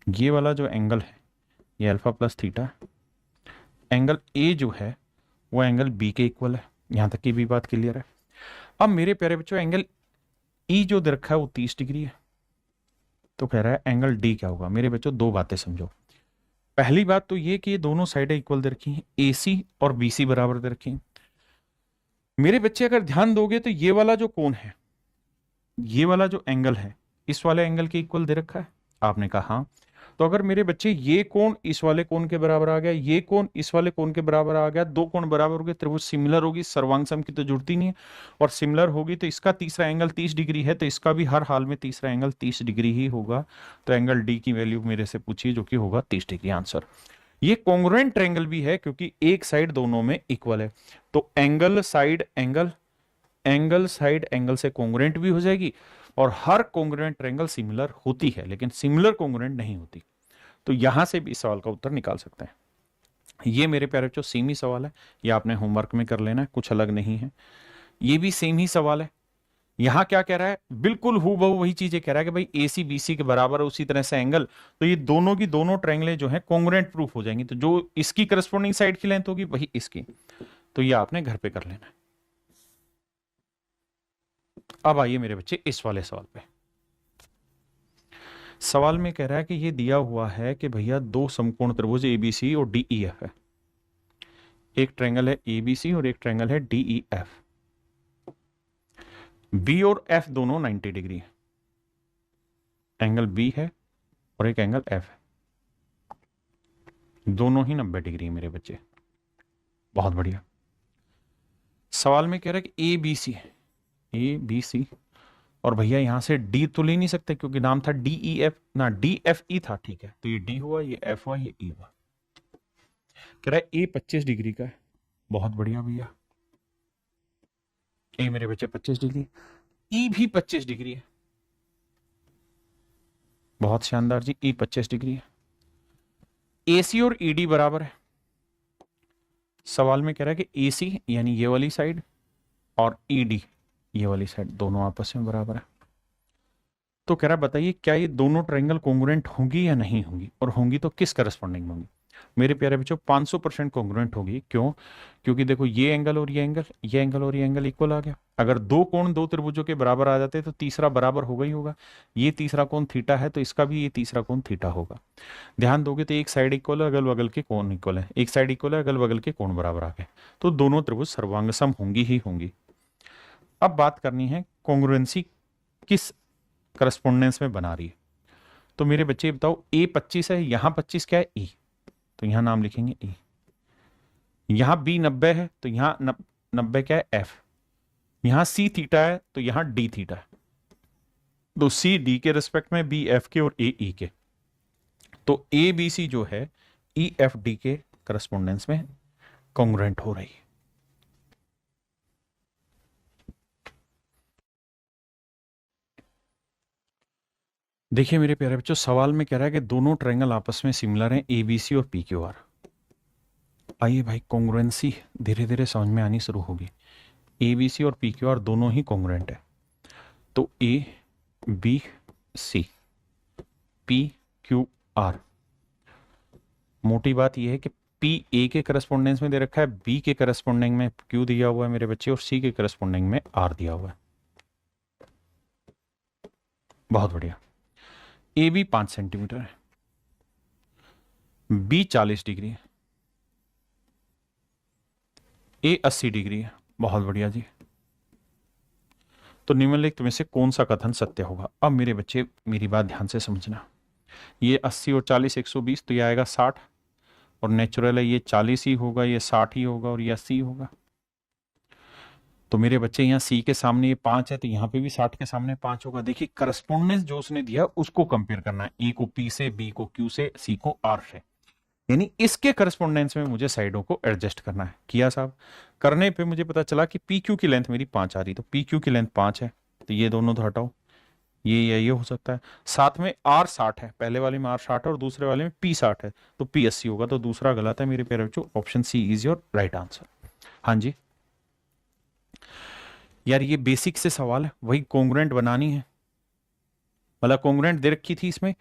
ये वाला जो एंगल है ये अल्फा प्लस थीटा है। एंगल ए जो है वो एंगल बी के इक्वल है, यहां तक की भी बात क्लियर है। अब मेरे प्यारे बच्चों एंगल ई जो दे रखा है वो 30 डिग्री है, तो कह रहा है एंगल डी क्या होगा। मेरे बच्चों दो बातें समझो। पहली बात तो ये कि ये दोनों साइडें इक्वल दे रखी हैं, ए सी और बी सी बराबर दे रखी हैं। मेरे बच्चे अगर ध्यान दोगे तो ये वाला जो कोण है, ये वाला जो एंगल है इस वाले एंगल के इक्वल दे रखा है। आपने कहा हाँ, तो अगर मेरे बच्चे ये कोण इस वाले कोण के बराबर आ गया, ये कोण इस वाले कोण के बराबर आ गया, दो कोण बराबर हो गए, त्रिभुज सिमिलर होगी, सर्वांग सम की तो जरूरत ही नहीं है, और सिमिलर होगी तो इसका तीसरा एंगल 30 डिग्री है, तो इसका भी हर हाल में तीसरा एंगल 30 डिग्री ही होगा। तो एंगल डी की वैल्यू मेरे से पूछिए जो कि होगा 30 डिग्री आंसर। ये कॉन्ग्रुएंट ट्रायंगल भी है क्योंकि एक साइड दोनों में इक्वल है, तो angle side angle, angle side angle से कॉन्ग्रुएंट भी हो जाएगी, और हर कॉन्ग्रुएंट ट्रायंगल सिमिलर होती है लेकिन सिमिलर कॉन्ग्रुएंट नहीं होती। तो यहां से भी इस सवाल का उत्तर निकाल सकते हैं। ये मेरे प्यारे बच्चों सेम ही सवाल है, ये आपने होमवर्क में कर लेना है, कुछ अलग नहीं है। ये भी सेम ही सवाल है। यहां क्या कह रहा है, बिल्कुल हूबहू वही चीजें कह रहा है कि भाई ए सी बी सी के बराबर है, उसी तरह से एंगल, तो ये दोनों की दोनों ट्रायंगलें जो है कॉन्ग्रुएंट प्रूफ हो जाएंगी। तो जो इसकी करस्पॉन्डिंग साइड की लेंथ होगी वही इसकी, तो ये आपने घर पे कर लेना है। अब आइए मेरे बच्चे इस वाले सवाल पे। सवाल में कह रहा है कि ये दिया हुआ है कि भैया दो समकोण त्रिभुज एबीसी और डीईएफ है। एक ट्रायंगल है एबीसी और एक ट्रायंगल है डीईएफ। बी और एफ दोनों 90 डिग्री है, एंगल बी है और एक एंगल एफ है, दोनों ही 90 डिग्री है मेरे बच्चे। बहुत बढ़िया। सवाल में कह रहा है कि ए बी सी है, ए बी सी, और भैया यहां से डी तो ले नहीं सकते क्योंकि नाम था डी ई एफ ना, डी एफ ई था, ठीक है, तो ये डी हुआ, ये एफ हुआ, ये ई हुआ। कह रहा है ए 25 डिग्री का है। बहुत बढ़िया भैया, ए मेरे बच्चे 25 डिग्री, ई भी 25 डिग्री है। बहुत शानदार जी, ई 25 डिग्री है। एसी और ईडी बराबर है। सवाल में कह रहा है कि एसी यानी ये वाली साइड और ईडी ये वाली साइड दोनों आपस में बराबर है। तो कह रहा है बताइए क्या ये दोनों ट्रायंगल कॉन्ग्रुएंट होंगी या नहीं होंगी, और होंगी तो किस करस्पॉन्डिंग होंगी। मेरे प्यारे बच्चों 500% कॉन्ग्रुएंट होगी। क्यों? क्योंकि देखो ये एंगल और ये एंगल, ये एंगल और ये एंगल इक्वल आ गया। अगर दो कोण दो त्रिभुजों के बराबर आ जाते तो तीसरा बराबर होगा ही होगा। ये तीसरा कोण थीटा है तो इसका भी ये तीसरा कोण थीटा होगा। ध्यान दोगे तो एक साइड इक्वल है, अगल बगल के कोण इक्वल है, एक साइड इक्वल है, अगल बगल के कोण बराबर आ गए, तो दोनों त्रिभुज सर्वांग सम होंगी ही होंगी। अब बात करनी है कॉन्ग्रुएंसी किस करस्पोंडेंस में बना रही है। तो मेरे बच्चे बताओ, ए 25 है, यहां 25 क्या है? ई, तो यहां नाम लिखेंगे ई। यहां बी 90 है तो यहां 90 क्या है? एफ। यहां सी थीटा है तो यहां डी थीटा है। तो सी डी के रिस्पेक्ट में, बी एफ के और ए ई के। तो ए बी सी जो है ई एफ डी के करस्पोंडेंस में कॉन्ग्रुएंट हो रही है। देखिए मेरे प्यारे बच्चों, सवाल में कह रहा है कि दोनों ट्रायंगल आपस में सिमिलर हैं, ए बी सी और पी क्यू आर। आइए भाई, कॉन्ग्रुएंसी धीरे धीरे समझ में आनी शुरू होगी। ए बी सी और पी क्यू आर दोनों ही कॉन्ग्रुएंट है। तो A B C P Q R, मोटी बात यह है कि पी ए के करस्पोंडेंस में दे रखा है, बी के करस्पोंडिंग में क्यू दिया हुआ है मेरे बच्चे, और सी के करस्पोंडिंग में आर दिया हुआ है। बहुत बढ़िया। ए बी 5 सेंटीमीटर है, बी 40 डिग्री है, ए 80 डिग्री है। बहुत बढ़िया जी। तो निम्नलिखित में से कौन सा कथन सत्य होगा? अब मेरे बच्चे मेरी बात ध्यान से समझना। ये 80 और 40 120, तो ये आएगा 60, और नेचुरल है ये 40 ही होगा, ये 60 ही होगा, और ये 80 होगा। तो मेरे बच्चे यहाँ सी के सामने ये 5 है, तो यहाँ पे भी 60 के सामने 5 होगा। देखिए करस्पोंडेंस जो उसने दिया उसको कंपेयर करना है, ए को पी से, बी को क्यू से, सी को आर से, यानी इसके करस्पोंडेंस में मुझे साइडों को एडजस्ट करना है। किया साहब। करने पे मुझे पता चला कि पी क्यू की लेंथ मेरी 5 आ रही, तो पी क्यू की लेंथ 5 है, तो ये दोनों तो हटाओ, ये हो सकता है। साथ में आर 60 है, पहले वाले में आर 60 है और दूसरे वाले में पी 60 है, तो पी 80 होगा। तो दूसरा गलत है मेरे प्यारे बच्चों, option C is your right answer. हाँ जी यार, ये बेसिक से सवाल है, वही कॉन्ग्रुएंट बनानी है। मतलब कॉन्ग्रुएंट दे रखी थी इसमें,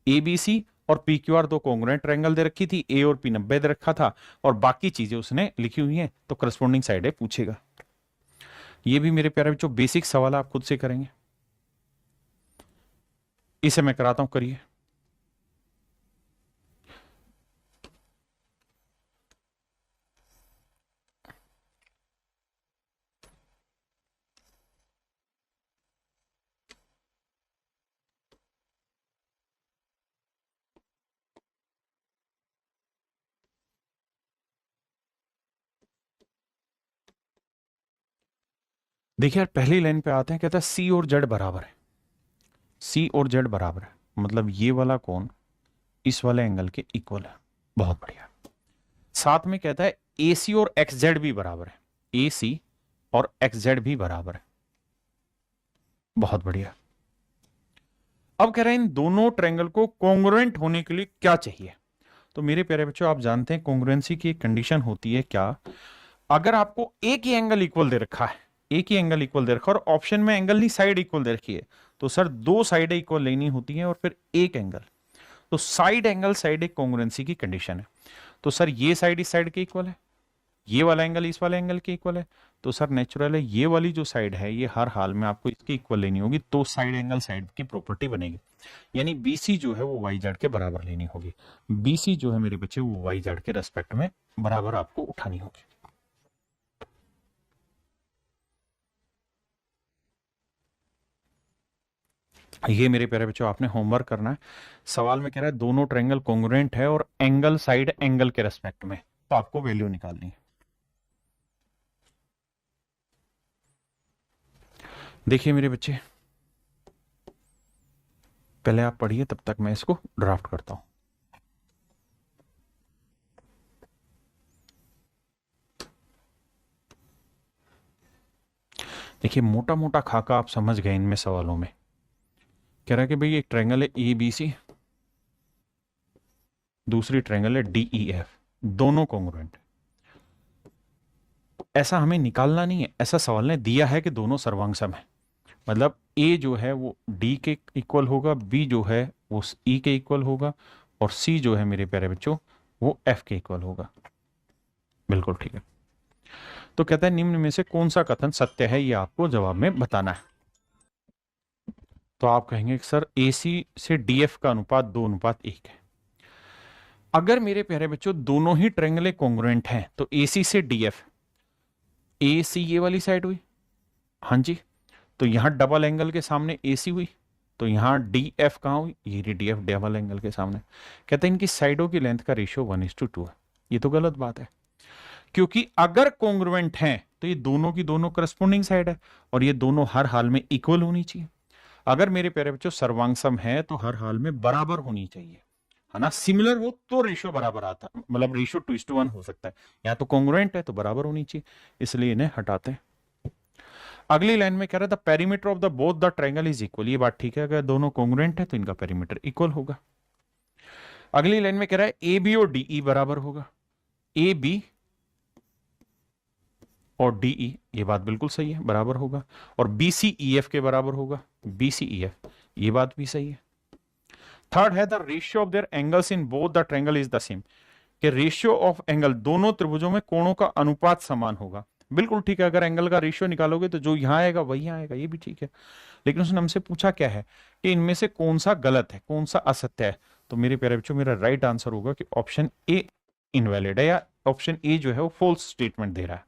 ए बी सी और पी क्यू आर दो कॉन्ग्रुएंट ट्रायंगल दे रखी थी, ए और पी 90 दे रखा था, और बाकी चीजें उसने लिखी हुई हैं, तो करस्पोंडिंग साइड है पूछेगा। ये भी मेरे प्यारे बच्चों बेसिक सवाल आप खुद से करेंगे, इसे मैं कराता हूं, करिए। देखिए यार, पहली लाइन पे आते हैं, कहता है सी और जेड बराबर है। सी और जेड बराबर है मतलब ये वाला कोण इस वाले एंगल के इक्वल है। बहुत बढ़िया। साथ में कहता है ए सी और एक्स जेड भी बराबर है, ए सी और एक्स जेड भी बराबर है। बहुत बढ़िया। अब कह रहे हैं इन दोनों ट्रायंगल को कॉन्ग्रुएंट होने के लिए क्या चाहिए? तो मेरे प्यारे बच्चों, आप जानते हैं कॉन्ग्रुएंसी की एक कंडीशन होती है क्या? अगर आपको एक ही एंगल इक्वल दे रखा है, एक ही एंगल इक्वल दे रखा है, और ऑप्शन में एंगल नहीं साइड इक्वल दे रखी है, तो सर दो साइडें इक्वल लेनी होती हैं और फिर एक एंगल। तो साइड एंगल साइड एक कॉन्ग्रुएंसी की कंडीशन है। तो सर ये साइड इस साइड के इक्वल है, ये वाला एंगल इस वाले एंगल के इक्वल है, तो सर नेचुरल है ये वाली जो साइड है ये हर हाल में आपको इसके इक्वल लेनी होगी, तो साइड एंगल साइड की प्रॉपर्टी बनेगी। यानी बीसी जो है वो वाई जेड के बराबर लेनी होगी। बीसी जो है मेरे बच्चे वो वाई जेड के रेस्पेक्ट में बराबर आपको उठानी होगी। ये मेरे प्यारे बच्चों आपने होमवर्क करना है। सवाल में कह रहा है दोनों ट्रायंगल कॉन्ग्रुएंट है और एंगल साइड एंगल के रेस्पेक्ट में, तो आपको वैल्यू निकालनी है। देखिए मेरे बच्चे, पहले आप पढ़िए, तब तक मैं इसको ड्राफ्ट करता हूं। देखिए मोटा मोटा खाका आप समझ गए इनमें सवालों में। कह रहा है कि भाई एक ट्रायंगल है ए बी सी, दूसरी ट्रायंगल है डी ई एफ, दोनों कॉन्ग्रुएंट। ऐसा हमें निकालना नहीं है, ऐसा सवाल ने दिया है कि दोनों सर्वांग सम है। मतलब ए जो है वो डी के इक्वल होगा, बी जो है वो ई के इक्वल होगा, और सी जो है मेरे प्यारे बच्चों वो एफ के इक्वल होगा। बिल्कुल ठीक है। तो कहता है निम्न में से कौन सा कथन सत्य है, ये आपको जवाब में बताना है। तो आप कहेंगे कि सर ए सी से डी एफ का अनुपात 2:1 है। अगर मेरे प्यारे बच्चों दोनों ही ट्रायंगल कॉन्ग्रुएंट हैं तो ए सी से डी एफ, ए सी ये वाली साइड हुई, हाँ जी, तो यहां डबल एंगल के सामने ए सी हुई, तो यहां डी एफ कहां हुई, ये डी एफ डबल एंगल के सामने। कहते हैं इनकी साइडों की लेंथ का रेशियो 1:2 है। ये तो गलत बात है, क्योंकि अगर कॉन्ग्रुएंट हैं तो ये दोनों की दोनों करस्पॉन्डिंग साइड है और ये दोनों हर हाल में इक्वल होनी चाहिए। अगर मेरे प्यारे बच्चों सर्वांग है तो हर हाल में बराबर होनी चाहिए, है ना। सिमिलर हो तो रेशियो बराबर आता है, मतलब रेशियो 2:1 हो सकता है। यहाँ तो कॉन्ग्रुएंट है तो बराबर होनी चाहिए, इसलिए इन्हें हटाते हैं। अगली लाइन में कह रहा था perimeter of the both the triangle is equal. ये बात ठीक है, अगर दोनों कॉन्ग्रुएंट है तो इनका पेरीमीटर इक्वल होगा। अगली लाइन में कह रहा है ए बी और डी ई बराबर होगा। ए बी और डी ई, ये बात बिल्कुल सही है, बराबर होगा। और बी सी ई एफ के बराबर होगा, बी सी ई एफ, ये बात भी सही है। थर्ड है the ratio of their angles in both the triangle is the same, कि रेशियो ऑफ एंगल दोनों त्रिभुजों में कोणों का अनुपात समान होगा। बिल्कुल ठीक है, अगर एंगल का रेशियो निकालोगे तो जो यहां आएगा वही आएगा, ये भी ठीक है। लेकिन उसने हमसे पूछा क्या है कि इनमें से कौन सा गलत है, कौन सा असत्य है। तो मेरे प्यारे बच्चों मेरा राइट आंसर होगा कि ऑप्शन ए इनवैलिड है, या ऑप्शन ए जो है वो फॉल्स स्टेटमेंट दे रहा है।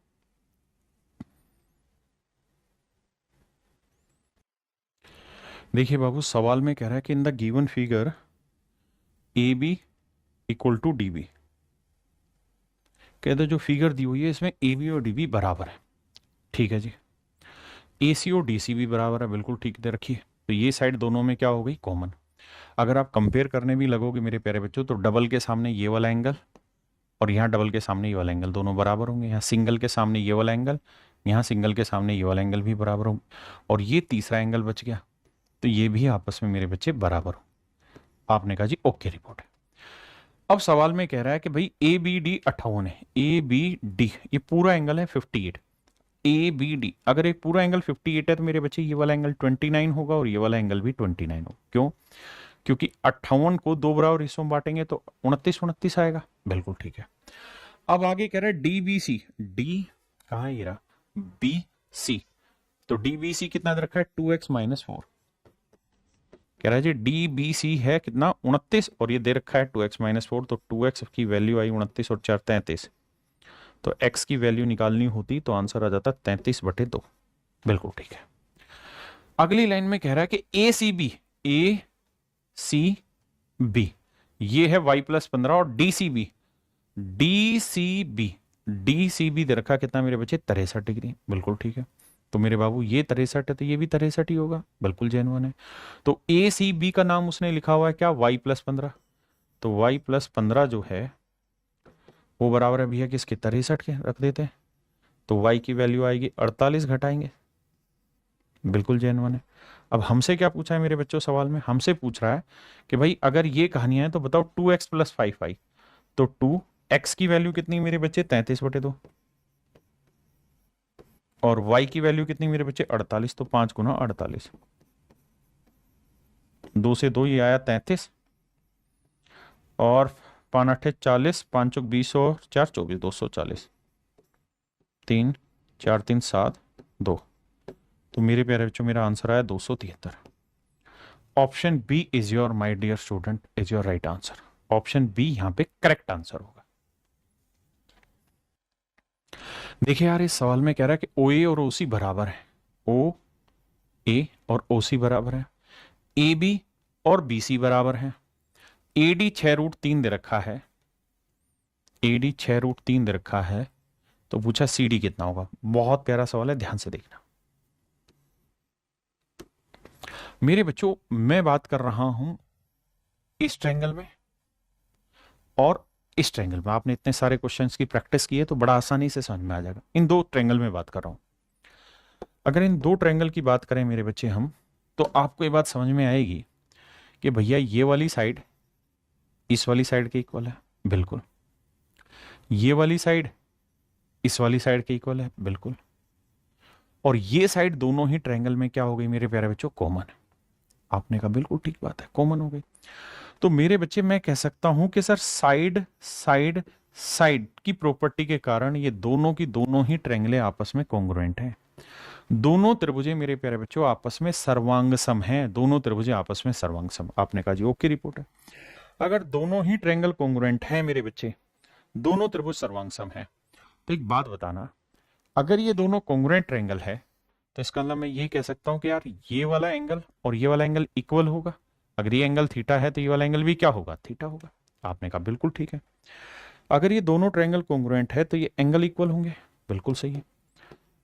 देखिए बाबू, सवाल में कह रहा है कि in the given figure A B equal to D B, कहते जो फिगर दी हुई है इसमें ए बी और डी बी बराबर है। ठीक है जी, ए सी और डी सी भी बराबर है, बिल्कुल ठीक दे रखिए। तो ये साइड दोनों में क्या हो गई, कॉमन। अगर आप कंपेयर करने भी लगोगे मेरे प्यारे बच्चों तो डबल के सामने ये वाला एंगल और यहाँ डबल के सामने ये वाला एंगल दोनों बराबर होंगे। यहाँ सिंगल के सामने ये वाला एंगल, यहाँ सिंगल के सामने ये वाला एंगल भी बराबर होंगे, और ये तीसरा एंगल बच गया, तो ये भी आपस में मेरे बच्चे बराबर हो। आपने कहा जी ओके रिपोर्ट है। अब सवाल में कह रहा है कि भाई ए बी डी 58 है, ए बी डी ये पूरा एंगल है 58, ए बी डी, अगर एक पूरा एंगल 58 है तो मेरे बच्चे ये वाला एंगल 29 होगा और ये वाला एंगल भी 29 होगा। क्यों? क्योंकि 58 को दो बराबर हिस्सों में बांटेंगे तो 29 आएगा। बिल्कुल ठीक है। अब आगे कह रहा है डी बी सी, डी कहां है, ये रहा बी सी, तो डी बी सी कितना दे रखा है 2x-4। कह रहा है जी डी बी सी है कितना 29 और ये दे रखा है 2x-4, तो 2x की वैल्यू आई 29 और 4 33, तो x की वैल्यू निकालनी होती तो आंसर आ जाता 33/2। बिल्कुल ठीक है। अगली लाइन में कह रहा है कि ए सी बी, ए सी बी ये है y+15 और D C B, D C B, D C B दे रखा कितना मेरे बच्चे 63 डिग्री। बिल्कुल ठीक है। तो मेरे बाबू ये 63 है तो ये भी 63 ही होगा, बिल्कुल जेन्युइन है। तो ए सी बी का नाम उसने लिखा हुआ है क्या, y+15, तो y+15 जो है वो बराबर है भैया किसके 63 के, रख देते हैं। तो y की वैल्यू आएगी 48, घटाएंगे, बिल्कुल जेन्युइन है। अब हमसे क्या पूछा है मेरे बच्चों, सवाल में हमसे पूछ रहा है कि भाई अगर ये कहानियां है तो बताओ 2x + 5y, तो 2x की वैल्यू कितनी मेरे बच्चे 33/2 और y की वैल्यू कितनी मेरे बच्चे 48, तो 5 × 48, 2 से 2 ये आया 33 और 5 8 40, 5 चौक 20 और 4 24, 240, 3 4 3 7 2, तो मेरे प्यारे बच्चों मेरा आंसर आया 273। Option B is your, my dear student, is your right answer. Option B यहां पे करेक्ट आंसर होगा। देखिए यार इस सवाल में कह रहा है कि ओ ए और ओ सी बराबर है, ओ ए और ओ सी बराबर है, ए बी और बी सी बराबर है, ए डी 6√3 दे रखा है, ए डी 6√3 दे रखा है, तो पूछा सी डी कितना होगा। बहुत प्यारा सवाल है, ध्यान से देखना मेरे बच्चों। मैं बात कर रहा हूं इस ट्रायंगल में और इस ट्रायंगल में। आपने इतने सारे क्वेश्चंस की प्रैक्टिस की है तो बड़ा आसानी से समझ में आ जाएगा। इन दो ट्रायंगल में बात कर रहा हूं। अगर इन दो ट्रायंगल की बात करें मेरे बच्चे हम, तो आपको ये बात समझ में आएगी कि भैया ये वाली साइड इस वाली साइड के इक्वल है, बिल्कुल। ये वाली साइड इस वाली साइड के इक्वल है, बिल्कुल। और ये साइड दोनों ही ट्रायंगल में क्या हो गई मेरे प्यारे बच्चों, कॉमन है। आपने कहा बिल्कुल ठीक बात है, कॉमन हो गई। तो मेरे बच्चे मैं कह सकता हूं कि सर साइड साइड साइड की प्रॉपर्टी के कारण ये दोनों की दोनों ही ट्रायंगलें आपस में कॉन्ग्रुएंट हैं। दोनों त्रिभुजें मेरे प्यारे बच्चों आपस में सर्वांग सम हैं, दोनों त्रिभुजें आपस में सर्वांग सम। आपने कहा जी ओके रिपोर्ट है। अगर दोनों ही ट्रायंगल कॉन्ग्रुएंट हैं मेरे बच्चे, दोनों त्रिभुज सर्वांग सम है, तो एक बात बताना, अगर ये दोनों कॉन्ग्रुएंट ट्रायंगल है तो इसका मतलब मैं ये कह सकता हूं कि यार ये वाला एंगल और ये वाला एंगल इक्वल होगा। अगर ये एंगल थीटा है तो ये वाला एंगल भी क्या होगा, थीटा होगा। आपने कहा बिल्कुल ठीक है। अगर ये दोनों ट्रायंगल कॉन्ग्रुएंट है तो ये एंगल इक्वल होंगे, बिल्कुल सही है।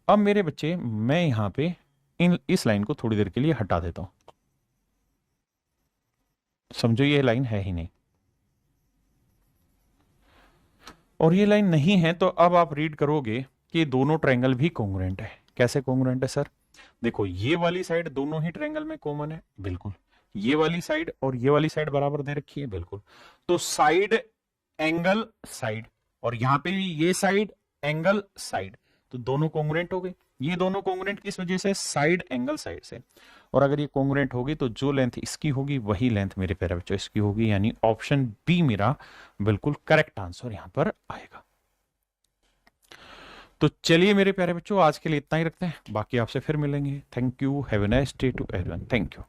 अब मेरे बच्चे मैं यहां पे इस लाइन को थोड़ी देर के लिए हटा देता हूं, समझो ये लाइन है ही नहीं, और ये लाइन नहीं है तो अब आप रीड करोगे कि दोनों ट्रायंगल भी कॉन्ग्रुएंट है। कैसे कॉन्ग्रुएंट है सर? देखो ये वाली साइड दोनों ही ट्रायंगल में कॉमन है, बिल्कुल। ये वाली साइड और ये वाली साइड बराबर दे रखी है, बिल्कुल। तो साइड एंगल साइड, और यहां पे भी ये साइड एंगल साइड, तो दोनों कॉन्ग्रुएंट हो गए। ये दोनों कॉन्ग्रुएंट किस वजह से? साइड एंगल साइड से। और अगर ये कॉन्ग्रुएंट होगी तो जो लेंथ इसकी होगी वही लेंथ मेरे प्यारे बच्चों इसकी होगी, यानी ऑप्शन बी मेरा बिल्कुल करेक्ट आंसर यहां पर आएगा। तो चलिए मेरे प्यारे बच्चों आज के लिए इतना ही रखते हैं, बाकी आपसे फिर मिलेंगे। Thank you, have a nice day to everyone, thank you.